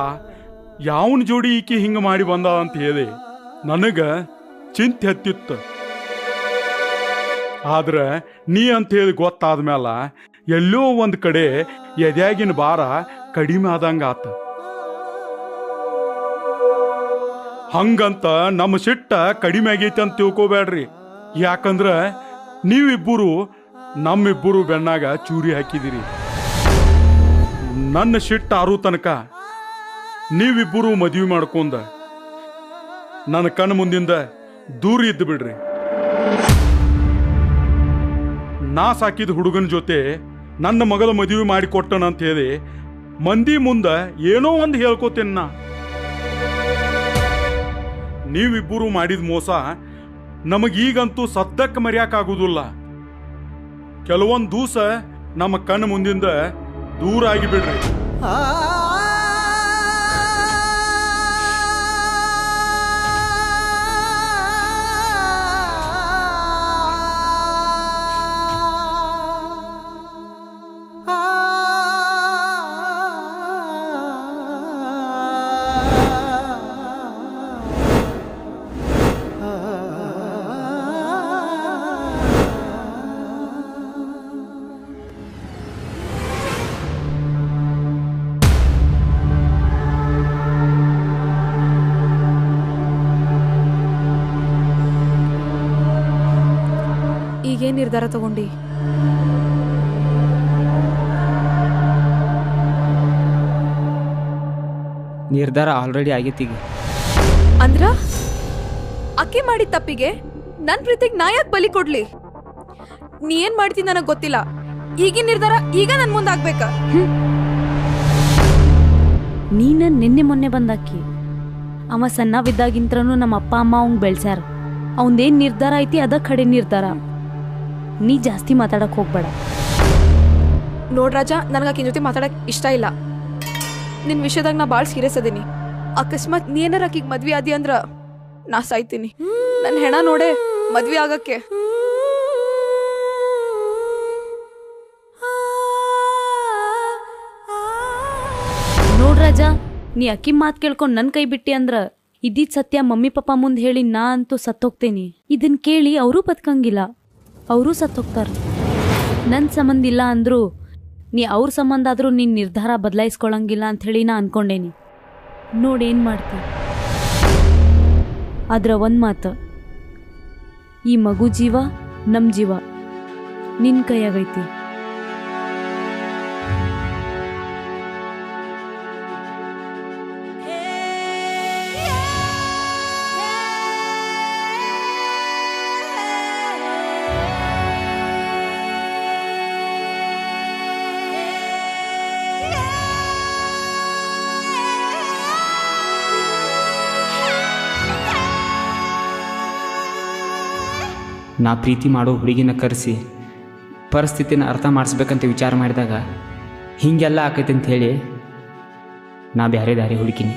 ಯಾವನ ಜೋಡಿ ಈಕಿ ಹಿಂಗ ಮಾಡಿ ಬಂದ ಅಂತ ಹೇಳಿ ನನಗ ಚಿಂತೆ ಹತ್ತಿತ್ತು. ಆದ್ರ ನೀ ಅಂತ ಹೇಳಿ ಗೊತ್ತಾದ್ಮೇಲ ಎಲ್ಲೋ ಒಂದ್ ಕಡೆ ಎದ್ಯಾಗಿನ ಭಾರ ಕಡಿಮೆ ಆದಂಗ ಆತ. ಹಂಗಂತ ನಮ್ಮ ಸಿಟ್ಟ ಕಡಿಮೆ ಆಗೈತಿ ಅಂತ ತಿಳ್ಕೊಬೇಡ್ರಿ. ಯಾಕಂದ್ರ ನೀವಿಬ್ಬರು ನಮ್ಮಿಬ್ಬರು ಬೆನ್ನಾಗ ಚೂರಿ ಹಾಕಿದಿರಿ. ನನ್ನ ಸಿಟ್ಟ ಆರು ತನಕ ನೀವಿಬ್ಬರು ಮದುವೆ ಮಾಡ್ಕೊಂಡ ನನ್ನ ಕಣ್ಣು ಮುಂದಿಂದ ದೂರ ಇದ್ದು ಬಿಡ್ರಿ. ನಾ ಸಾಕಿದ ಹುಡುಗನ ಜೊತೆ ನನ್ನ ಮಗಳ ಮದುವೆ ಮಾಡಿಕೊಟ್ಟನಂತ ಹೇಳಿ ಮಂದಿ ಮುಂದ ಏನೋ ಒಂದು ಹೇಳ್ಕೋತೇನ ನಾ. ನೀವಿಬ್ಬರು ಮಾಡಿದ ಮೋಸ ನಮಗೀಗಂತೂ ಸದ್ದಕ್ಕೆ ಮರೆಯಕ್ಕಾಗುವುದಿಲ್ಲ. ಕೆಲವೊಂದು ದಿವಸ ನಮ್ಮ ಕಣ್ಣು ಮುಂದಿಂದ ದೂರ ಆಗಿ ಬಿಡ್ರಿ. ಈಗೇನ್ ನಿರ್ಧಾರ ತಗೊಂಡಿ? ನಿರ್ಧಾರ ಆಲ್ರೆಡಿ ಆಗೈತೀಗ. ಅಂದ್ರ ಅಕ್ಕಿ ಮಾಡಿದ ತಪ್ಪಿಗೆ ನನ್ ಪ್ರೀತಿಗೆ ನಾ ಯಾಕೆ ಬಲಿ ಕೊಡ್ಲಿ? ನೀ ಏನ್ ಮಾಡ್ತೀನಿ ನನಗ್ ಗೊತ್ತಿಲ್ಲ. ಈಗಿನ ನಿರ್ಧಾರ ಈಗ ನನ್ ಮುಂದೆ ಆಗ್ಬೇಕ. ನೀನ ನಿನ್ನೆ ಮೊನ್ನೆ ಬಂದಾಕಿ. ಅವ ಸಣ್ಣವಿದ್ದಾಗಿಂತ್ರನು ನಮ್ಮ ಅಪ್ಪ ಅಮ್ಮ ಅವಂಗ್ ಬೆಳ್ಸ್ಯಾರ. ಅವಂದೇನ್ ನಿರ್ಧಾರ ಐತಿ ಅದ ಕಡೆ ನಿರ್ಧಾರ. ನೀ ಜಾಸ್ತಿ ಮಾತಾಡಕ್ ಹೋಗ್ಬೇಡ. ನೋಡ್ರಾಜ, ನನಗ ಆಕಿನ ಜೊತೆ ಮಾತಾಡಕ್ ಇಷ್ಟ ಇಲ್ಲ. ನಿನ್ ವಿಷಯದಾಗ ನಾ ಬಾಳ್ ಸೀರಿಯಸ್ ಅದೀನಿ. ಅಕಸ್ಮಾತ್ ನೀ ಏನಾರ ಆಕಿಗ್ ಮದ್ವಿ ಆದಿ ಅಂದ್ರ ನಾ ಸಾಯ್ತೀನಿ. ನನ್ ಹೆಣ ನೋಡೆ ಮದ್ವಿ ಆಗಕ್ಕೆ. ನೋಡ್ರಾಜ, ನೀ ಅಕ್ಕಿ ಮಾತ್ ಕೇಳ್ಕೊಂಡ್ ನನ್ ಕೈ ಬಿಟ್ಟಿ ಅಂದ್ರ ಇದ್ದಿದ್ ಸತ್ಯ ಮಮ್ಮಿ ಪಪ್ಪ ಮುಂದ್ ಹೇಳಿ ನಾ ಅಂತೂ ಸತ್ತೋಗ್ತೇನಿ. ಇದನ್ ಕೇಳಿ ಅವರು ಬದುಕಂಗಿಲ್ಲ, ಅವರು ಸತ್ತೋಗ್ತಾರ. ನನ್ನ ಸಂಬಂಧ ಇಲ್ಲ ಅಂದರೂ ನೀ ಅವ್ರ ಸಂಬಂಧ ಆದರೂ ನಿನ್ನ ನಿರ್ಧಾರ ಬದಲಾಯಿಸ್ಕೊಳಂಗಿಲ್ಲ ಅಂಥೇಳಿ ನಾ ಅನ್ಕೊಂಡೇನಿ. ನೋಡೇನು ಮಾಡ್ತಿ. ಆದ್ರೆ ಒಂದು ಮಾತು, ಈ ಮಗು ಜೀವ ನಮ್ಮ ಜೀವ ನಿನ್ನ ಕೈಯಾಗೈತಿ. ನಾ ಪ್ರೀತಿ ಮಾಡೋ ಹುಡುಗಿನ ಕರೆಸಿ ಪರಿಸ್ಥಿತಿನ ಅರ್ಥ ಮಾಡಿಸ್ಬೇಕಂತ ವಿಚಾರ ಮಾಡಿದಾಗ ಹೀಗೆಲ್ಲ ಆಕೈತೆ ಅಂತ ಹೇಳಿ ನಾ ಬೇರೆ ದಾರಿ ಹುಡುಕಿನಿ.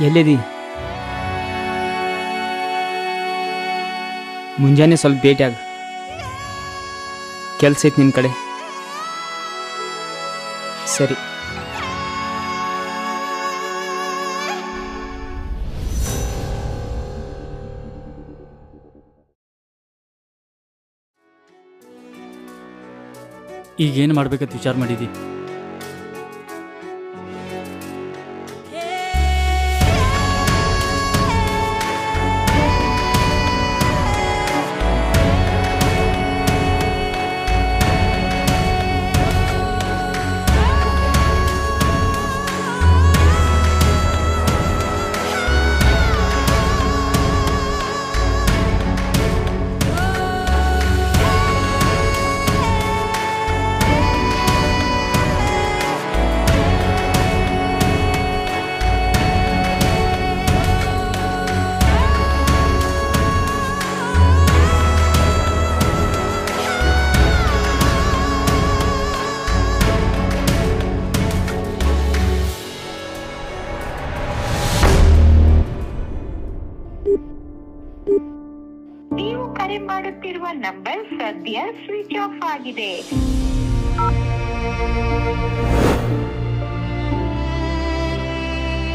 ಎಲ್ಲಿದಿ? ಮುಂಜಾನೆ ಸ್ವಲ್ಪ ಭೇಟಿಯಾಗ, ಕೆಲ್ಸ ಐತಿ ನಿನ್ನ ಕಡೆ. ಸರಿ. ಈಗೇನು ಮಾಡ್ಬೇಕಂತ ವಿಚಾರ ಮಾಡಿದಿ? ನೀವು ಕರೆ ಮಾಡುತ್ತಿರುವ ನಂಬರ್ ಸದ್ಯ ಸ್ವಿಚ್ ಆಫ್ ಆಗಿದೆ.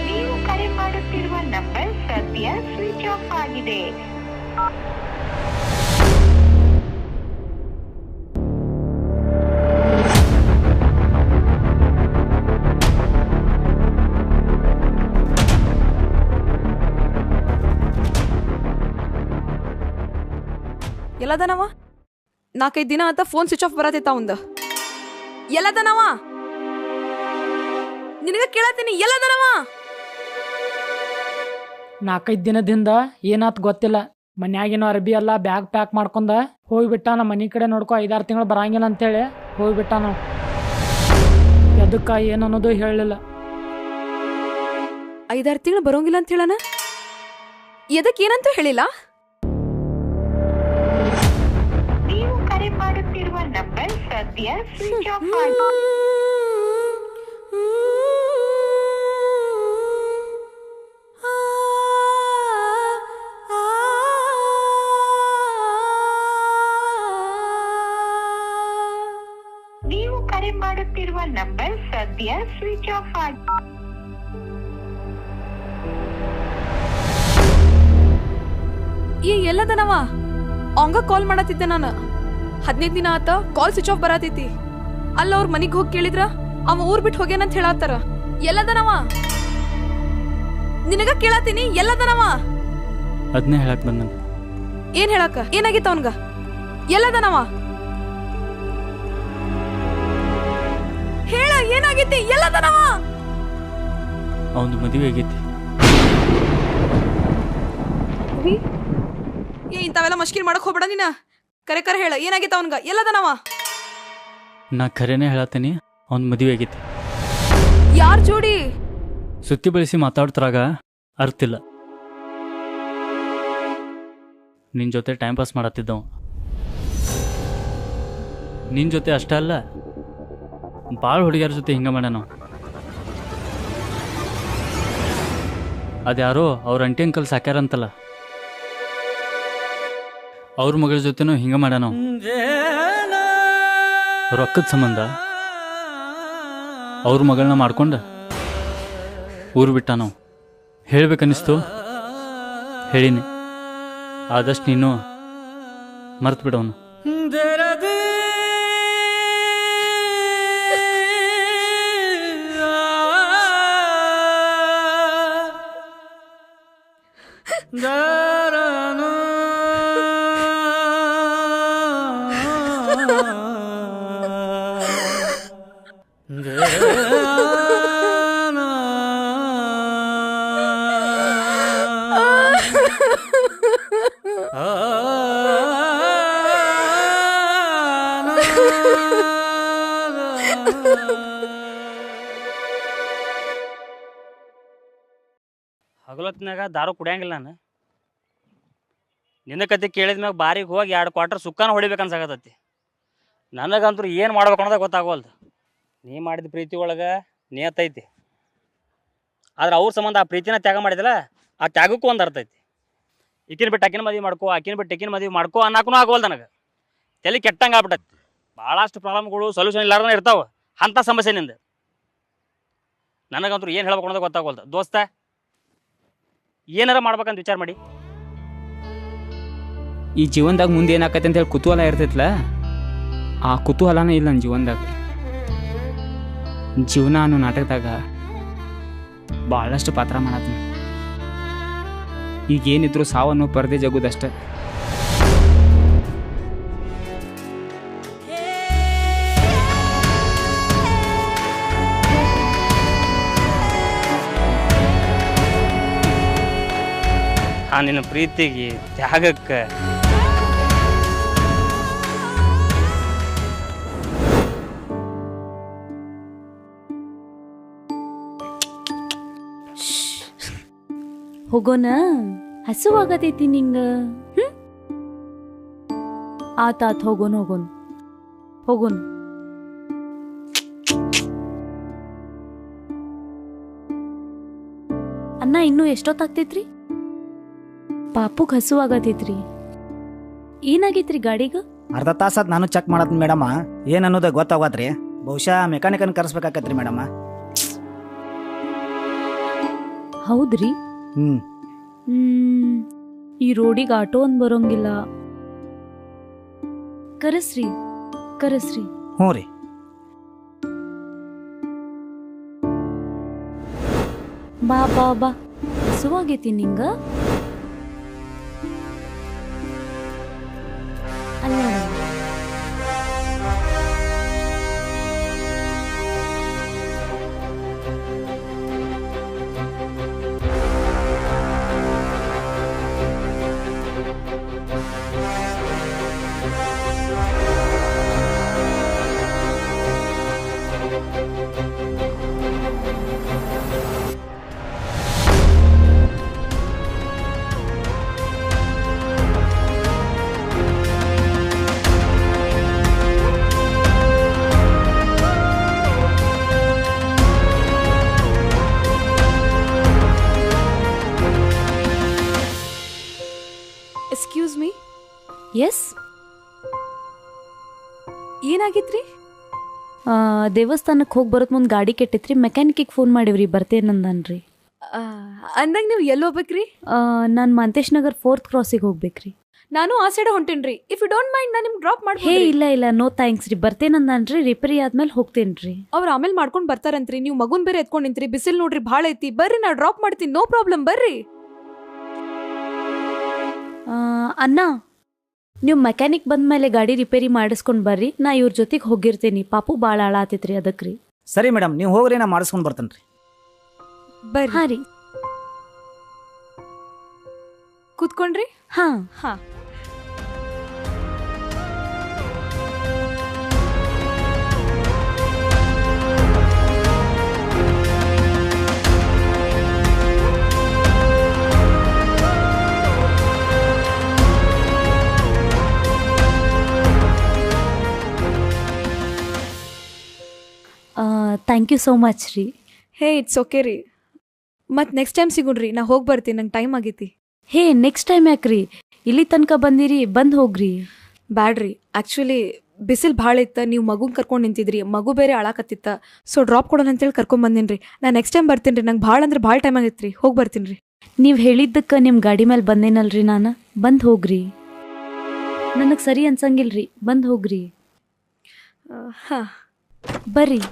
ನೀವು ಕರೆ ಮಾಡುತ್ತಿರುವ ನಂಬರ್ ಸದ್ಯ ಸ್ವಿಚ್ ಆಫ್ ಆಗಿದೆ. ಎಲ್ಲದನವ? 4-5 ದಿನ ಆತ ಫೋನ್ ಸ್ವಿಚ್ ಆಫ್ ಬರತೈತ ಅವಂದ. ಎಲ್ಲದನವ? ನಿನಗ ಕೇಳತ್ತೀನಿ, ಎಲ್ಲದನವ? 4-5 ದಿನದಿಂದ ಏನಾತ್ ಗೊತ್ತಿಲ್ಲ. ಮನ್ಯಾಗಿನೋ ಅರ್ಬಿ ಎಲ್ಲ ಬ್ಯಾಗ್ ಪ್ಯಾಕ್ ಮಾಡ್ಕೊಂಡ ಹೋಗ್ಬಿಟ್ಟ. ನಮ್ಮ ಮನೆ ಕಡೆ ನೋಡ್ಕೊ 5-6 ತಿಂಗಳು ಬರಂಗಿಲ್ಲ ಅಂತೇಳಿ ಹೋಗ್ಬಿಟ್ಟ. ನಾವು ಎದಕ್ಕ ಏನು ಅನ್ನೋದು ಹೇಳಲಿಲ್ಲ. 5-6 ತಿಂಗಳು ಬರೋಂಗಿಲ್ಲ ಅಂತ ಹೇಳನ? ಎದಕ್ಕೆ ಏನಂತ ಹೇಳಿಲ್ಲ? ನೀವು ಕರೆ ಮಾಡುತ್ತಿರುವ ನಂಬರ್ ಸದ್ಯ ಸ್ವಿಚ್ ಆಫ್ ಆಗಿದೆ. ನೀವು ಕರೆ ಮಾಡುತ್ತಿರುವ ನಂಬರ್ ಸದ್ಯ ಸ್ವಿಚ್ ಆಫ್ ಆಗಿದೆ. ಈ ಎಲ್ಲದನವ? ಅವಂಗ ಕಾಲ್ ಮಾಡತ್ತಿದ್ದೆ ನಾನು. 15 ದಿನ ಆತ ಕಾಲ್ ಸ್ವಿಚ್ ಆಫ್ ಬರತೈತಿ. ಅಲ್ಲ ಅವ್ರ ಮನಿಗ್ ಹೋಗಿ ಕೇಳಿದ್ರ ಅವ ಊರ್ ಬಿಟ್ಟು ಹೋಗ್ಯಾನಂತ ಹೇಳತ್ತಾರ. ಎಲ್ಲದನವ? ನಿನಗ ಕೇಳತ್ತೀನಿ, ಎಲ್ಲದನವ? ಅದನ್ನೇ ಹೇಳಕ್ ಬಂದ. ಏನ್ ಹೇಳಕ್ಕ? ಏನಾಗಿತ್ತ ಅವನ್ಗ? ಎಲ್ಲದನವ? ಹೇಳ, ಏನಾಗೈತಿ? ಎಲ್ಲದನವ? ಅವನು ಮದುವೆ ಆಗೈತಿ. ಇಂಥವೆಲ್ಲ ಮಷ್ಕಿಲ್ ಮಾಡಕ್ ಹೋಗ್ಬೇಡ ನೀನ. ಕರೆ ಕರೆ ಹೇಳ, ಏನಾಗೈತ ಅವನ್ಗ? ಎಲ್ಲದನವ? ನಾ ಖರೇನೆ ಹೇಳತ್ತೀನಿ, ಅವನ್ ಮದುವೆ ಆಗೈತಿ. ಯಾರ್ ಜೋಡಿ? ಸುತ್ತಿ ಬಳಸಿ ಮಾತಾಡ್ತಾರಾಗ ಅರ್ತಿಲ್ಲ. ನಿನ್ ಜೊತೆ ಟೈಮ್ ಪಾಸ್ ಮಾಡತ್ತಿದ್ದವ. ನಿನ್ ಜೊತೆ ಅಷ್ಟೇ ಅಲ್ಲ, ಭಾಳ ಹುಡುಗಿಯರ ಜೊತೆ ಹಿಂಗ ಮಾಡ್ಯಾನ. ಅದ್ಯಾರೋ ಅವ್ರ ಅಂಟಿ ಅಂಕಲ್ ಸಾಕ್ಯಾರಂತಲ್ಲ, ಅವ್ರ ಮಗಳ ಜೊತೆನೂ ಹಿಂಗ ಮಾಡ್ಯಾನ. ರೊಕ್ಕದ ಸಂಬಂಧ ಅವ್ರ ಮಗಳನ್ನ ಮಾಡ್ಕೊಂಡ ಊರು ಬಿಟ್ಟ. ನಾವು ಹೇಳ್ಬೇಕನ್ನಿಸ್ತು, ಹೇಳಿನಿ. ಆದಷ್ಟು ನೀನು ಮರ್ತು ಬಿಡೋನು. ಹಗಲೊತ್ತಿನಾಗ ದಾರು ಕುಡಿಯಂಗಿಲ್ಲ ನಾನು. ನಿನ್ನ ಕತೆ ಕೇಳಿದ್ಮ್ಯಾಗ ಬಾರಿಗೆ ಹೋಗಿ 2 ಕ್ವಾರ್ಟರ್ ಸುಕ್ಕನ ಹೊಡಿಬೇಕನ್ಸಾಗತ್ತೈತಿ. ನನಗಂತೂ ಏನು ಮಾಡ್ಬೇಕು ಅನ್ನೋದ ಗೊತ್ತಾಗೋಲ್ದು. ನೀ ಮಾಡಿದ ಪ್ರೀತಿ ಒಳಗೆ ನಿಯತ್ತೈತಿ, ಆದ್ರೆ ಅವ್ರ ಸಂಬಂಧ ಆ ಪ್ರೀತಿನ ತ್ಯಾಗ ಮಾಡಿದಲ್ಲ, ಆ ತ್ಯಾಗಕ್ಕೂ ಒಂದು ಅರ್ಥ ಐತಿ. ಈಕಿನ ಬಿಟ್ಟು ಆಕಿನ ಮದುವೆ ಮಾಡ್ಕೋ, ಆಕಿನ ಬಿಟ್ಟು ಈಕಿನ ಮದುವೆ ಮಾಡ್ಕೋ ಅನ್ನಕ್ಕೂ ಆಗೋಲ್ದು ನನಗೆ. ತಲೆ ಕೆಟ್ಟಂಗೆ ಆಗ್ಬಿಟ್ಟೈತಿ. ಭಾಳಷ್ಟು ಪ್ರಾಬ್ಲಮ್ಗಳು ಸೊಲ್ಯೂಷನ್ ಇಲ್ಲಾರನೇ ಇರ್ತಾವೆ ಅಂಥ ಸಮಸ್ಯೆ ನಿಂದು. ನನಗಂತೂ ಏನು ಹೇಳ್ಬೇಕು ಅನ್ನೋದು ಗೊತ್ತಾಗೋಲ್ದು. ದೋಸ್ತ, ಏನಾರ ಮಾಡ್ಬೇಕಂತ ವಿಚಾರ ಮಾಡಿ. ಈ ಜೀವನದಾಗ ಮುಂದೆ ಏನಾಕೈತೆ ಅಂತೇಳಿ ಕುತೂಹಲ ಇರ್ತೈತಲ್ಲ, ಆ ಕುತೂಹಲನೇ ಇಲ್ಲ ನನ್ನ ಜೀವನದಾಗ. ಜೀವನ ಅನ್ನೋ ನಾಟಕದಾಗ ಭಾಳಷ್ಟು ಪಾತ್ರ ಮಾಡತ್ತೀನಿ. ಈಗೇನಿದ್ರು ಸಾವನ್ನು ಪರದೆ ಜಗುದಷ್ಟೆ. ಆ ನಿನ್ನ ಪ್ರೀತಿಗೆ, ತ್ಯಾಗಕ್ಕೆ ಹೋಗೋಣ. ಹಸುವಾಗತೈತಿ ನಿಂಗ. ಆತಾತ್ ಹೋಗೋಣ ಹೋಗೋಣ ಹೋಗೋಣ. ಅನ್ನ ಇನ್ನೂ ಎಷ್ಟೊತ್ತಾಗ್ತೈತ್ರಿ? ಪಾಪುಗ್ ಹಸುವಾಗತೈತ್ರಿ. ಏನಾಗೈತ್ರಿ ಗಾಡಿಗ? ಅರ್ಧ ತಾಸಾದ್ ನಾನು ಚೆಕ್ ಮಾಡತ್ತೀನಿ ಮೇಡಮ್ಮ. ಏನ್ ಅನ್ನೋದು ಗೊತ್ತಾಗತ್ರಿ. ಬಹುಶಃ ಮೆಕ್ಯಾನಿಕನ್ ಕರೆಸ್ಬೇಕಾಕತ್ರಿ ಮೇಡಮ್ಮ. ಹೌದ್ರಿ? ಈ ರೋಡಿಗೆ ಆಟೋ ಒಂದ್ ಬರೋಂಗಿಲ್ಲ. ಕರೆಸ್ರಿ ಕರೆಸ್ರಿ. ಹ್ಞೂ ರೀ. ಬಾ ಬಾ ಬಾ. ಹಸುವಾಗೈತಿ ನಿಂಗ? ಅಲ್ಲ ಎಕ್ಸ್ಕ್ಯೂಸ್ ಮೀ. ಎಸ್, ಏನಾಗಿತ್ರಿ? ದೇವಸ್ಥಾನಕ್ಕೆ ಹೋಗಿ ಬರೋತ್ ಮುಂದೆ ಗಾಡಿ ಕೆಟ್ಟಿತ್ರಿ. ಮೆಕ್ಯಾನಿಕಿಗೆ ಫೋನ್ ಮಾಡಿವ್ರಿ, ಬರ್ತೇನಂದನ್ರಿ. ಅಂದಂಗ ನೀವು ಎಲ್ಲಿ ಹೋಗ್ಬೇಕ್ರಿ? ನಾನು ಮಂತೇಶ್ ನಗರ್ 4th ಕ್ರಾಸಿಗೆ ಹೋಗ್ಬೇಕ್ರಿ. ನಾನು ಆ ಸೈಡ್ ಹೊಂಟೇನ್ರಿ. ಇಫ್ ಯು ಡೋಂಟ್ ಮೈಂಡ್ ನಾನು ನಿಮ್ಗೆ ಡ್ರಾಪ್ ಮಾಡ್ತೀನಿ. ಹೇ ಇಲ್ಲ ಇಲ್ಲ, ನೋ ಥ್ಯಾಂಕ್ಸ್ ರೀ. ಬರ್ತೇನಂದನ್ರಿ. ರಿಪೇರಿ ಆದ್ಮೇಲೆ ಹೋಗ್ತೇನ್ರಿ. ಅವ್ರು ಆಮೇಲೆ ಮಾಡ್ಕೊಂಡು ಬರ್ತಾರಂತ್ರಿ. ನೀವು ಮಗುನ್ ಬೇರೆ ಎತ್ಕೊಂಡ್ ನಿಂತ್ರಿ. ಬಿಸಿಲ್ ನೋಡ್ರಿ ಭಾಳ ಐತಿ. ಬರ್ರಿ, ನಾ ಡ್ರಾಪ್ ಮಾಡ್ತೀನಿ. ನೋ ಪ್ರಾಬ್ಲಮ್, ಬರ್ರಿ. ಅಣ್ಣ, ನೀವು ಮೆಕ್ಯಾನಿಕ್ ಬಂದ್ಮೇಲೆ ಗಾಡಿ ರಿಪೇರಿ ಮಾಡಿಸ್ಕೊಂಡು ಬರ್ರಿ. ನಾ ಇವ್ರ ಜೊತೆಗೆ ಹೋಗಿರ್ತೇನಿ. ಪಾಪು ಭಾಳ ಆಳಾತೈತ್ರಿ ಅದಕ್ಕೆ ರೀ. ಸರಿ ಮೇಡಮ್, ನೀವು ಹೋಗ್ರಿ, ನಾ ಮಾಡಿಸ್ಕೊಂಡು ಬರ್ತೇನೆ ರೀ. ಬರ್ರಿ. ಹಾಂ ರೀ. ಕೂತ್ಕೊಂಡ್ರಿ? ಹಾಂ ಹಾಂ. ಥ್ಯಾಂಕ್ ಯು ಸೋ ಮಚ್ ರೀ. ಹೇ, ಇಟ್ಸ್ ಓಕೆ ರೀ. ಮತ್ತು ನೆಕ್ಸ್ಟ್ ಟೈಮ್ ಸಿಗುಣ್ರಿ. ನಾ ಹೋಗಿ ಬರ್ತೀನಿ, ನಂಗೆ ಟೈಮ್ ಆಗೈತಿ. ಹೇ, ನೆಕ್ಸ್ಟ್ ಟೈಮ್ ಯಾಕ್ರಿ? ಇಲ್ಲಿ ತನಕ ಬಂದಿರಿ, ಬಂದು ಹೋಗ್ರಿ. ಬ್ಯಾಡ್ರಿ, ಆ್ಯಕ್ಚುಲಿ ಬಿಸಿಲು ಭಾಳ ಇತ್ತು. ನೀವು ಮಗುನ ಕರ್ಕೊಂಡು ನಿಂತಿದ್ರಿ. ಮಗು ಬೇರೆ ಅಳಾಕತ್ತಿತ್ತ. ಸೊ ಡ್ರಾಪ್ ಕೊಡೋಣ ಅಂತೇಳಿ ಕರ್ಕೊಂಡ್ ಬಂದೀನಿ ರೀ. ನಾ ನೆಕ್ಸ್ಟ್ ಟೈಮ್ ಬರ್ತೀನಿ ರೀ. ನಂಗೆ ಭಾಳ ಅಂದ್ರೆ ಭಾಳ ಟೈಮ್ ಆಗೈತೆ ರೀ. ಹೋಗಿ ಬರ್ತೀನಿ ರೀ. ನೀವು ಹೇಳಿದ್ದಕ್ಕೆ ನಿಮ್ಮ ಗಾಡಿ ಮೇಲೆ ಬಂದೇನಲ್ರಿ ನಾನು. ಬಂದು ಹೋಗ್ರಿ, ನನಗೆ ಸರಿ ಅನ್ಸಂಗಿಲ್ರಿ. ಬಂದು ಹೋಗ್ರಿ. ಹಾಂ ಬರ್ರಿ.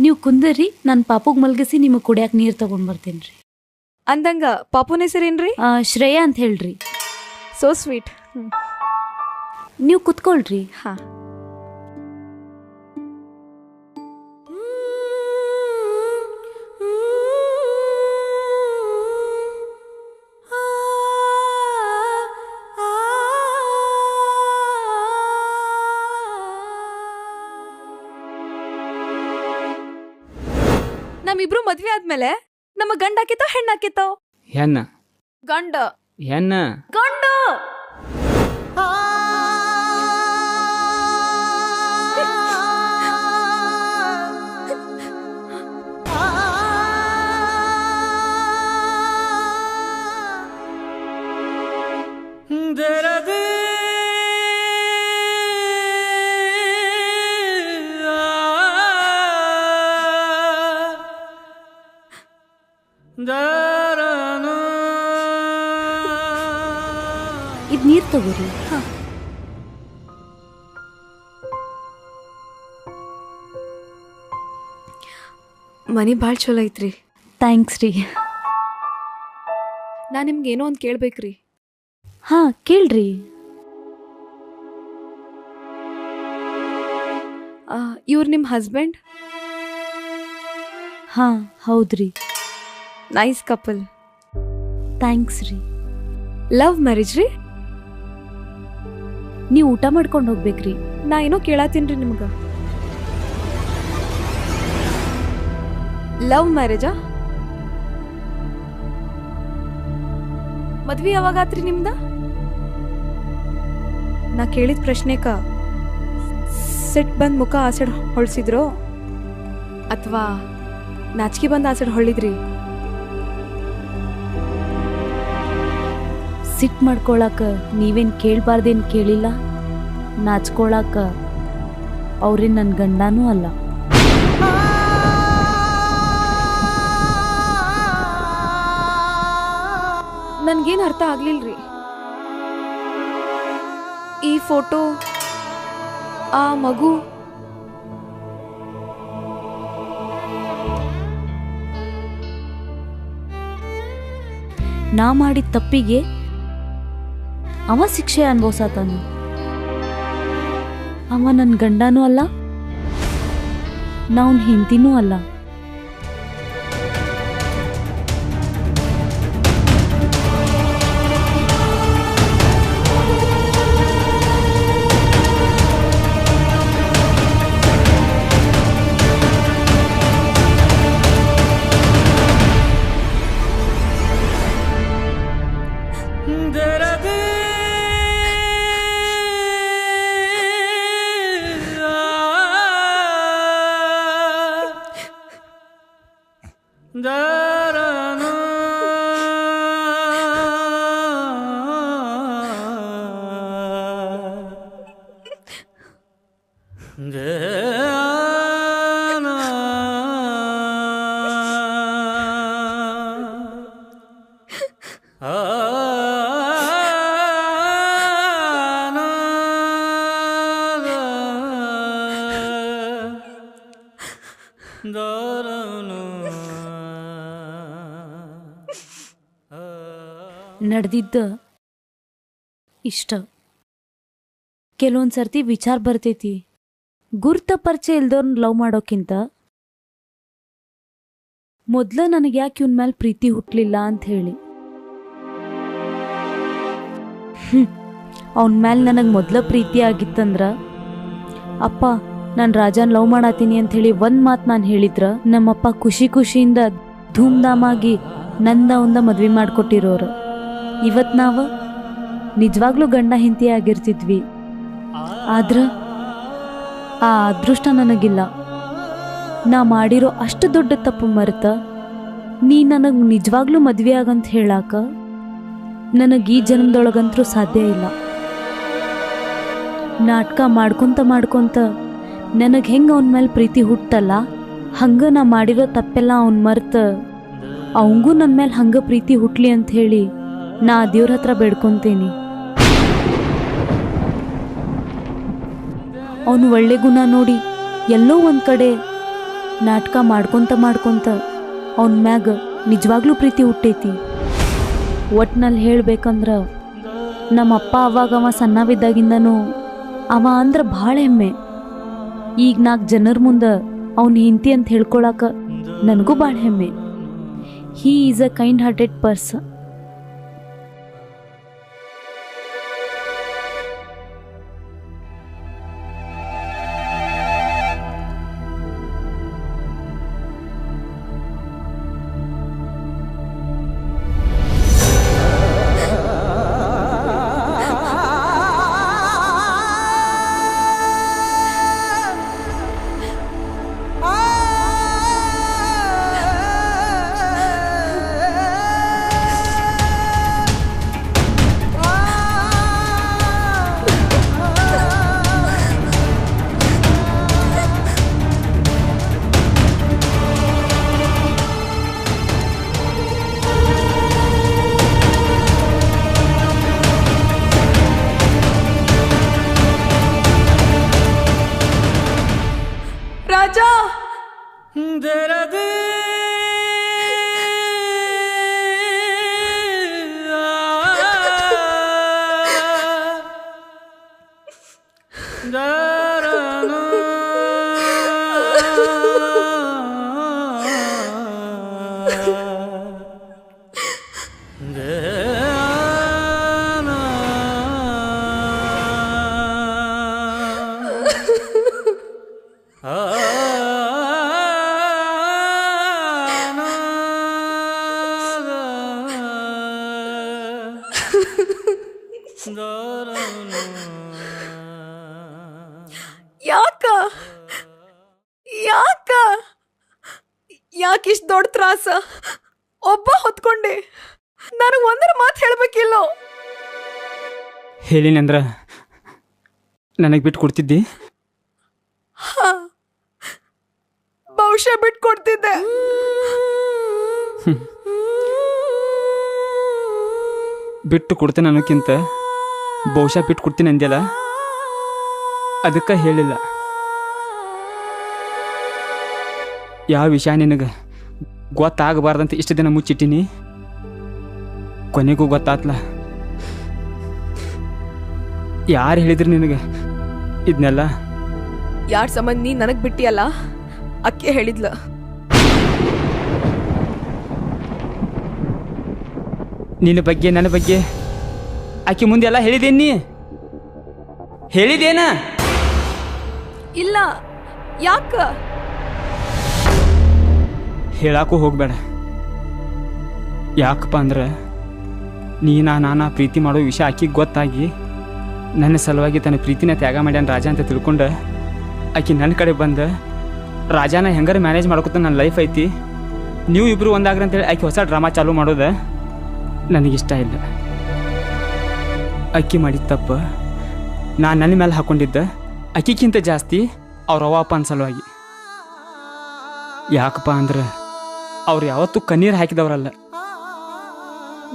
ನೀವು ಕುಂದರ್ರಿ, ನಾನು ಪಾಪುಗೆ ಮಲ್ಗಿಸಿ ನಿಮಗೆ ಕುಡಿಯಕ್ಕೆ ನೀರು ತಗೊಂಡ್ ಬರ್ತೇನೆ ರೀ. ಅಂದಂಗ ಪಾಪುನ ಹೆಸರೇನ್ರಿ? ಶ್ರೇಯಾ ಅಂತ ಹೇಳ್ರಿ. So sweet. ನೀವು ಕುತ್ಕೊಳ್ರಿ. ಹಾಂ. ನಮ್ಮಿಬ್ರು ಮದ್ವೆ ಆದ್ಮೇಲೆ ನಮ್ಮ ಗಂಡ ಹಾಕಿತ್ತೋ ಹೆಣ್ಣು ಹಾಕಿತ್ತೋ? ಹೆಣ್ಣ. ಗಂಡ. ಹೆಣ್ಣ. ಗಂಡು. ಇದು ನೀರು ತಗೋರಿ. ಮನಿ ಭಾಳ ಚಲೋ ಐತ್ರಿ. ಥ್ಯಾಂಕ್ಸ್ ರೀ. ನಾ ನಿಮ್ಗೆ ಏನೋ ಒಂದು ಕೇಳ್ಬೇಕ್ರಿ. ಹಾಂ ಕೇಳ್ರಿ. ಇವ್ರು ನಿಮ್ಮ ಹಸ್ಬೆಂಡ್? ಹಾಂ ಹೌದ್ರಿ. Nice couple. ಥ್ಯಾಂಕ್ಸ್ ರೀ. ಲವ್ ಮ್ಯಾರೇಜ್ ರೀ? ನೀವು ಊಟ ಮಾಡ್ಕೊಂಡು ಹೋಗ್ಬೇಕ್ರಿ. ನಾ ಏನೋ ಕೇಳತ್ತೀನಿ ರೀ ನಿಮ್ಗೆ. ಲವ್ ಮ್ಯಾರೇಜಾ? ಮದ್ವೆ ಯಾವಾಗಾತ್ರಿ ನಿಮ್ದ? ನಾ ಕೇಳಿದ ಪ್ರಶ್ನೆಕ ಸಿಟ್ ಬಂದ್ ಮುಖ ಆಸೆಡ್ ಹೊಳ್ಸಿದ್ರು ಅಥವಾ ನಾಚಿಕೆ ಬಂದ್ ಆಸೆಡ್ ಹೊಳ್ಳಿದ್ರಿ? ಸಿಟ್ ಮಾಡ್ಕೊಳಕ ನೀವೇನು ಕೇಳಬಾರ್ದೇನು ಕೇಳಿಲ್ಲ, ನಾಚ್ಕೊಳಕ ಅವ್ರೇನು ನನ್ನ ಗಂಡನೂ ಅಲ್ಲ. ನನ್ಗೇನು ಅರ್ಥ ಆಗ್ಲಿಲ್ರಿ. ಈ ಫೋಟೋ, ಆ ಮಗು, ನಾ ಮಾಡಿದ ತಪ್ಪಿಗೆ ಅವ ಶಿಕ್ಷೆ ಅನ್ಭವಿಸತಾನ. ಅವ ನನ್ನ ಗಂಡನೂ ಅಲ್ಲ, ನಾವ್ನ ಹೆಂಡತಿನೂ ಅಲ್ಲ. ನಡೆದಿದ್ದ ಇಷ್ಟ. ಕೆಲವೊಂದು ಸರ್ತಿ ವಿಚಾರ ಬರ್ತೈತಿ, ಗುರ್ತ ಪರಿಚಯ ಇಲ್ದವ್ರನ್ನ ಲವ್ ಮಾಡೋಕ್ಕಿಂತ ಮೊದ್ಲ ನನಗೆ ಯಾಕೆ ಇವನ್ ಮೇಲೆ ಪ್ರೀತಿ ಹುಟ್ಲಿಲ್ಲ ಅಂತ ಹೇಳಿ. ಅವನ ಮೇಲೆ ನನಗೆ ಮೊದಲ ಪ್ರೀತಿ ಆಗಿತ್ತಂದ್ರ, ಅಪ್ಪ ನಾನು ರಾಜನ್ ಲವ್ ಮಾಡತ್ತೀನಿ ಅಂಥೇಳಿ ಒಂದು ಮಾತು ನಾನು ಹೇಳಿದ್ರ ನಮ್ಮಪ್ಪ ಖುಷಿ ಖುಷಿಯಿಂದ ಧೂಮ್ಧಾಮಾಗಿ ನಂದ ಅವಂದ ಮದ್ವೆ ಮಾಡಿಕೊಟ್ಟಿರೋರು. ಇವತ್ತು ನಾವು ನಿಜವಾಗ್ಲೂ ಗಂಡ ಹೆಂಡತಿ ಆಗಿರ್ತಿದ್ವಿ. ಆದ್ರೆ ಆ ಅದೃಷ್ಟ ನನಗಿಲ್ಲ. ನಾ ಮಾಡಿರೋ ಅಷ್ಟು ದೊಡ್ಡ ತಪ್ಪು ಮರೆತ ನೀ ನನಗೆ ನಿಜವಾಗ್ಲೂ ಮದ್ವೆ ಆಗಂತ ಹೇಳಾಕ ನನಗೆ ಈ ಜನ್ಮದೊಳಗಂತರೂ ಸಾಧ್ಯ ಇಲ್ಲ. ನಾಟಕ ಮಾಡ್ಕೊಂತ ನನಗೆ ಹೆಂಗೆ ಅವನ ಮೇಲೆ ಪ್ರೀತಿ ಹುಟ್ಟಲ್ಲ ಹಂಗ ನಾ ಮಾಡಿರೋ ತಪ್ಪೆಲ್ಲ ಅವ್ನು ಮರ್ತ ಅವಂಗೂ ನನ್ನ ಮೇಲೆ ಹಂಗ ಪ್ರೀತಿ ಹುಟ್ಲಿ ಅಂತ ಹೇಳಿ ನಾ ದೇವ್ರ ಹತ್ರ ಬೇಡ್ಕೊಂತೀನಿ. ಅವನು ಒಳ್ಳೆ ಗುಣ ನೋಡಿ ಎಲ್ಲೋ ಒಂದು ಕಡೆ ನಾಟಕ ಮಾಡ್ಕೊಂತ ಅವನ ಮ್ಯಾಗ ನಿಜವಾಗ್ಲೂ ಪ್ರೀತಿ ಹುಟ್ಟೈತಿ. ಒಟ್ನಲ್ಲಿ ಹೇಳ್ಬೇಕಂದ್ರ ನಮ್ಮಪ್ಪ ಅವಾಗ ಅವ ಸಣ್ಣವಿದ್ದಾಗಿಂದನೂ ಅವ ಅಂದ್ರೆ ಭಾಳ ಹೆಮ್ಮೆ. ಈಗ 4 ಜನರ ಮುಂದೆ ಅವನ ಹೆಂಡತಿ ಅಂತ ಹೇಳ್ಕೊಳಕ ನನಗೂ ಭಾಳ ಹೆಮ್ಮೆ. He is a kind hearted person. Raja ಯಾಕಿಷ್ಟು ದೊಡ್ಡ ತ್ರಾಸ? ಒಬ್ಬ ಹೊತ್ಕೊಂಡೆ ನನಗೆ ಒಂದರ ಮಾತು ಹೇಳ್ಬೇಕಿಲ್ಲೋ? ಹೇಳಿನಂದ್ರ ನನಗೆ ಬಿಟ್ಟು ಕೊಡ್ತಿದ್ದಿ? ಬಹುಶಃ ಬಿಟ್ಟು ಕೊಡ್ತಿದ್ದೆ. ಬಿಟ್ಟು ಕೊಡ್ತೇನೆ ಅನ್ನೋಕ್ಕಿಂತ ಬಹುಶಃ ಬಿಟ್ಟು ಕೊಡ್ತೀನಿ ಅಂದ್ಯಲ್ಲ, ಅದಕ್ಕೆ ಹೇಳಿಲ್ಲ. ಯಾವ ವಿಷಯ ನಿನಗೆ ಗೊತ್ತಾಗಬಾರ್ದಂತ ಇಷ್ಟು ದಿನ ಮುಚ್ಚಿಟ್ಟಿನಿ, ಕೊನೆಗೂ ಗೊತ್ತಾತ್ಲ. ಯಾರು ಹೇಳಿದ್ರಿ ನಿನಗೆ ಇದನ್ನೆಲ್ಲ? ಯಾರ ಸಂಬಂಧ ನೀ ನನಗೆ ಬಿಟ್ಟಿಯಲ್ಲ ಅಕ್ಕೆ ಹೇಳಿದ್ಲ. ನಿನ್ನ ಬಗ್ಗೆ ನನ್ನ ಬಗ್ಗೆ ಆಕೆ ಮುಂದೆಲ್ಲ ಹೇಳಿದೇನಿ? ಹೇಳಿದೇನ? ಇಲ್ಲ. ಯಾಕ? ಹೇಳಾಕೂ ಹೋಗ್ಬೇಡ. ಯಾಕಪ್ಪ ಅಂದ್ರೆ ನಾನಾ ಪ್ರೀತಿ ಮಾಡೋ ವಿಷಯ ಆಕಿಗೆ ಗೊತ್ತಾಗಿ ನನ್ನ ಸಲುವಾಗಿ ತನ್ನ ಪ್ರೀತಿನ ತ್ಯಾಗ ಮಾಡ್ಯಾನ ರಾಜ ಅಂತ ತಿಳ್ಕೊಂಡು ಆಕೆ ನನ್ನ ಕಡೆ ಬಂದು ರಾಜಾನ ಹೆಂಗಾರ ಮ್ಯಾನೇಜ್ ಮಾಡ್ಕೊತ ನನ್ನ ಲೈಫ್ ಐತಿ, ನೀವು ಇಬ್ಬರು ಒಂದಾಗ್ರಿ ಅಂತೇಳಿ ಆಕೆ ಹೊಸ ಡ್ರಾಮಾ ಚಾಲೂ ಮಾಡೋದು ನನಗಿಷ್ಟ ಇಲ್ಲ. ಅಕ್ಕಿ ಮಾಡಿದ ತಪ್ಪು ನಾನು ನನ್ನ ಮೇಲೆ ಹಾಕ್ಕೊಂಡಿದ್ದೆ ಅಕ್ಕಿಗಿಂತ ಜಾಸ್ತಿ ಅವ್ರ ಅವ್ವ ಅಪ್ಪನ ಸಲುವಾಗಿ. ಯಾಕಪ್ಪ ಅಂದ್ರೆ ಅವ್ರು ಯಾವತ್ತೂ ಕಣ್ಣೀರು ಹಾಕಿದವರಲ್ಲ.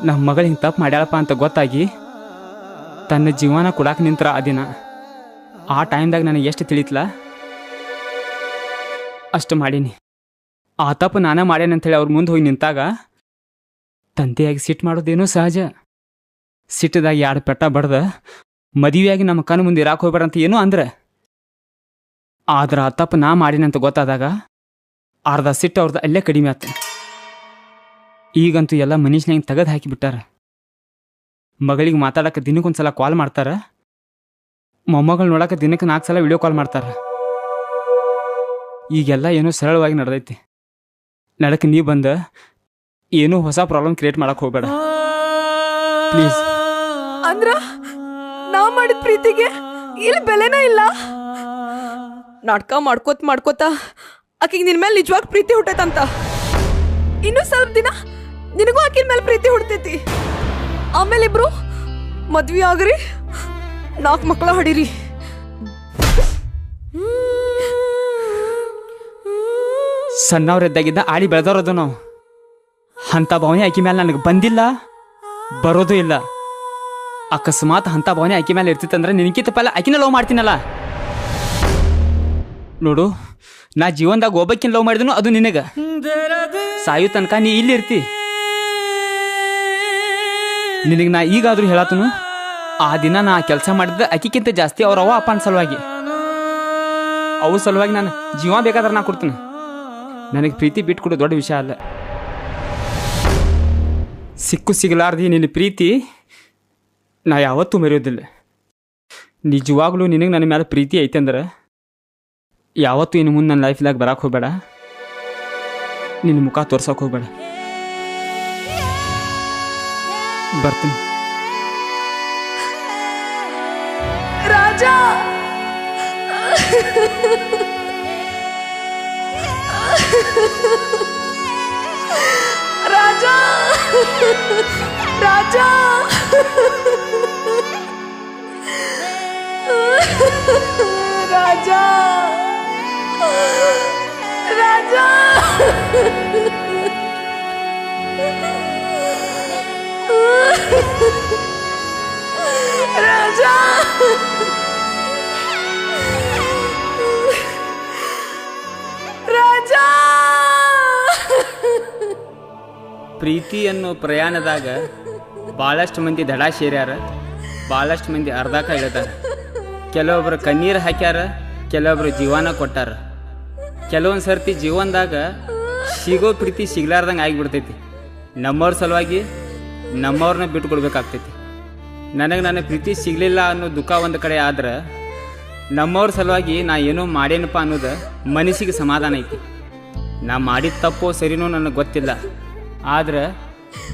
ನಮ್ಮ ಮಗಳು ಹಿಂಗೆ ತಪ್ಪು ಮಾಡ್ಯಾಳಪ್ಪ ಅಂತ ಗೊತ್ತಾಗಿ ತನ್ನ ಜೀವನ ಕೊಡಾಕ ನಿಂತರ ಆ ದಿನ, ಆ ಟೈಮ್ದಾಗ ನನಗೆ ಎಷ್ಟು ತಿಳಿತ್ಲ ಅಷ್ಟು ಮಾಡೀನಿ. ಆ ತಪ್ಪು ನಾನೇ ಮಾಡ್ಯಾನಂತೇಳಿ ಅವ್ರ ಮುಂದೆ ಹೋಗಿ ನಿಂತಾಗ ತಂದೆಯಾಗಿ ಸಿಟ್ಟು ಮಾಡೋದೇನೋ ಸಹಜ. ಸಿಟ್ಟದಾಗ 2 ಪೆಟ್ಟ ಬಡ್ದ ಮದುವೆಯಾಗಿ ನಮ್ಮ ಕಣ್ಣು ಮುಂದೆ ಇರಾಕ್ ಹೋಗ್ಬೇಡ ಅಂತ ಏನೋ ಅಂದ್ರೆ, ಆದ್ರೆ ಆ ತಪ್ಪು ನಾ ಮಾಡಿನಂತ ಗೊತ್ತಾದಾಗ ಅರ್ಧ ಸಿಟ್ಟು ಅವ್ರದ್ದು ಅಲ್ಲೇ ಕಡಿಮೆ ಆತ. ಈಗಂತೂ ಎಲ್ಲ ಮನುಷ್ಯನಾಗ ತೆಗೆದು ಹಾಕಿಬಿಟ್ಟಾರ. ಮಗಳಿಗೆ ಮಾತಾಡಕ್ಕೆ ದಿನಕ್ಕೊಂದ್ಸಲ ಕಾಲ್ ಮಾಡ್ತಾರ, ಮೊಮ್ಮಗಳು ನೋಡಕ್ಕೆ ದಿನಕ್ಕೆ 4 ಸಲ ವಿಡಿಯೋ ಕಾಲ್ ಮಾಡ್ತಾರ. ಈಗೆಲ್ಲ ಏನೋ ಸರಳವಾಗಿ ನಡೆದೈತಿ. ನಡಕ್ಕೆ ನೀ ಬಂದ ಏನೋ ಹೊಸ ಪ್ರಾಬ್ಲಮ್ ಕ್ರಿಯೇಟ್ ಮಾಡಕ್ಕೆ ಹೋಗ್ಬೇಡ ಪ್ಲೀಸ್. ಅಂದ್ರ ನಾ ಮಾಡಿದ ಪ್ರೀತಿಗೆ ಇಲ್ಲಿ ಬೆಲೆನೇ ಇಲ್ಲ. ನಾಟಕ ಮಾಡ್ಕೋತ ಆಕಿಗೆ ನಿನ್ ಮೇಲೆ ನಿಜವಾಗ ಪ್ರೀತಿ ಹುಟ್ಟೈತಂತ. ಇನ್ನೂ ಸ್ವಲ್ಪ ದಿನ ನಿನಗೂ ಆಕಿನ ಮೇಲೆ ಪ್ರೀತಿ ಹುಡ್ತೈತಿ. ಆಮೇಲೆ ಇಬ್ರು ಮದ್ವೆ ಆಗ್ರಿ, 4 ಮಕ್ಕಳ ಹಡೀರಿ. ಸಣ್ಣವ್ರಿದ್ದಾಗಿದ್ದ ಆಡಿ ಬೆಳೆದವ್ರದು ನಾವು. ಅಂಥ ಭಾವನೆ ಆಕಿ ಮೇಲೆ ನನಗೆ ಬಂದಿಲ್ಲ, ಬರೋದು ಇಲ್ಲ. ಅಕಸ್ಮಾತ್ ಅಂಥ ಭಾವನೆ ಆಕಿ ಮೇಲೆ ಇರ್ತಿತ್ತಂದ್ರೆ ನಿನಕಿತ ಪಲ್ಲ ಆಕಿನ ಲವ್ ಮಾಡ್ತೀನಲ್ಲ. ನೋಡು, ನಾ ಜೀವನದಾಗ ಒಬ್ಬಕ್ಕಿನ ಲವ್ ಮಾಡಿದನು ಅದು ನಿನಗೆ. ಸಾಯು ತನಕ ನೀ ಇಲ್ಲಿ ಇರ್ತಿ. ನಿನಗೆ ನಾ ಈಗಾದರೂ ಹೇಳತ್ತನು, ಆ ದಿನ ನಾ ಕೆಲಸ ಮಾಡಿದ್ದ ಅಕ್ಕಿಕ್ಕಿಂತ ಜಾಸ್ತಿ ಅವ್ರ ಅವ್ವ ಅಪ್ಪನ ಸಲುವಾಗಿ. ಅವ್ರ ಸಲುವಾಗಿ ನಾನು ಜೀವ ಬೇಕಾದ್ರೆ ನಾ ಕೊಡ್ತೀನಿ. ನನಗೆ ಪ್ರೀತಿ ಬಿಟ್ಟು ಕೊಡೋ ದೊಡ್ಡ ವಿಷಯ ಅಲ್ಲ. ಸಿಕ್ಕು ಸಿಗಲಾರ್ದು ನಿನ್ನ ಪ್ರೀತಿ ನಾ ಯಾವತ್ತೂ ಮರೆಯೋದಿಲ್ಲ. ನಿಜವಾಗ್ಲೂ ನಿನಗೆ ನನ್ನ ಮೇಲೆ ಪ್ರೀತಿ ಐತೆ ಅಂದ್ರೆ ಯಾವತ್ತೂ ಇನ್ನು ಮುಂದೆ ನನ್ನ ಲೈಫ್ದಾಗ ಬರಕ್ಕೆ ಹೋಗಬೇಡ, ನಿನ್ನ ಮುಖ ತೋರ್ಸೋಕೆ ಹೋಗಬೇಡ. ಬರ್ತೀನಿ. ರಾಜ ರಾಜ ರಾಜ ರಾಜ ರಾಜ ರಾಜ ರಾಜ ಪ್ರೀತಿ ಅನ್ನೋ ಪ್ರಯಾಣದಾಗ ಭಾಳಷ್ಟು ಮಂದಿ ದಡ ಸೇರ್ಯಾರ, ಭಾಳಷ್ಟು ಮಂದಿ ಅರ್ಧಕ ಇಳಿದಾರ. ಕೆಲವೊಬ್ರು ಕಣ್ಣೀರು ಹಾಕ್ಯಾರ, ಕೆಲವೊಬ್ರು ಜೀವನ ಕೊಟ್ಟಾರ. ಕೆಲವೊಂದು ಸರ್ತಿ ಜೀವನದಾಗ ಸಿಗೋ ಪ್ರೀತಿ ಸಿಗ್ಲಾರ್ದಂಗೆ ಆಗಿಬಿಡ್ತೈತಿ. ನಮ್ಮವ್ರ ಸಲುವಾಗಿ ನಮ್ಮವ್ರನ್ನ ಬಿಟ್ಟು ಕೊಡ್ಬೇಕಾಗ್ತೈತಿ. ನನಗೆ ನನ್ನ ಪ್ರೀತಿ ಸಿಗಲಿಲ್ಲ ಅನ್ನೋ ದುಃಖ ಒಂದು ಕಡೆ ಆದ್ರೆ, ನಮ್ಮವ್ರ ಸಲುವಾಗಿ ನಾ ಏನೋ ಮಾಡೇನಪ್ಪ ಅನ್ನೋದು ಮನಸ್ಸಿಗೆ ಸಮಾಧಾನ ಐತಿ. ನಾ ಮಾಡಿದ ತಪ್ಪೋ ಸರಿನೋ ನನಗೆ ಗೊತ್ತಿಲ್ಲ, ಆದ್ರೆ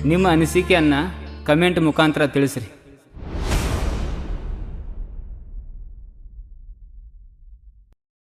ನಿಮ್ಮ ಅನಿಸಿಕೆಯನ್ನು ಕಮೆಂಟ್ ಮುಖಾಂತರ ತಿಳಿಸ್ರಿ.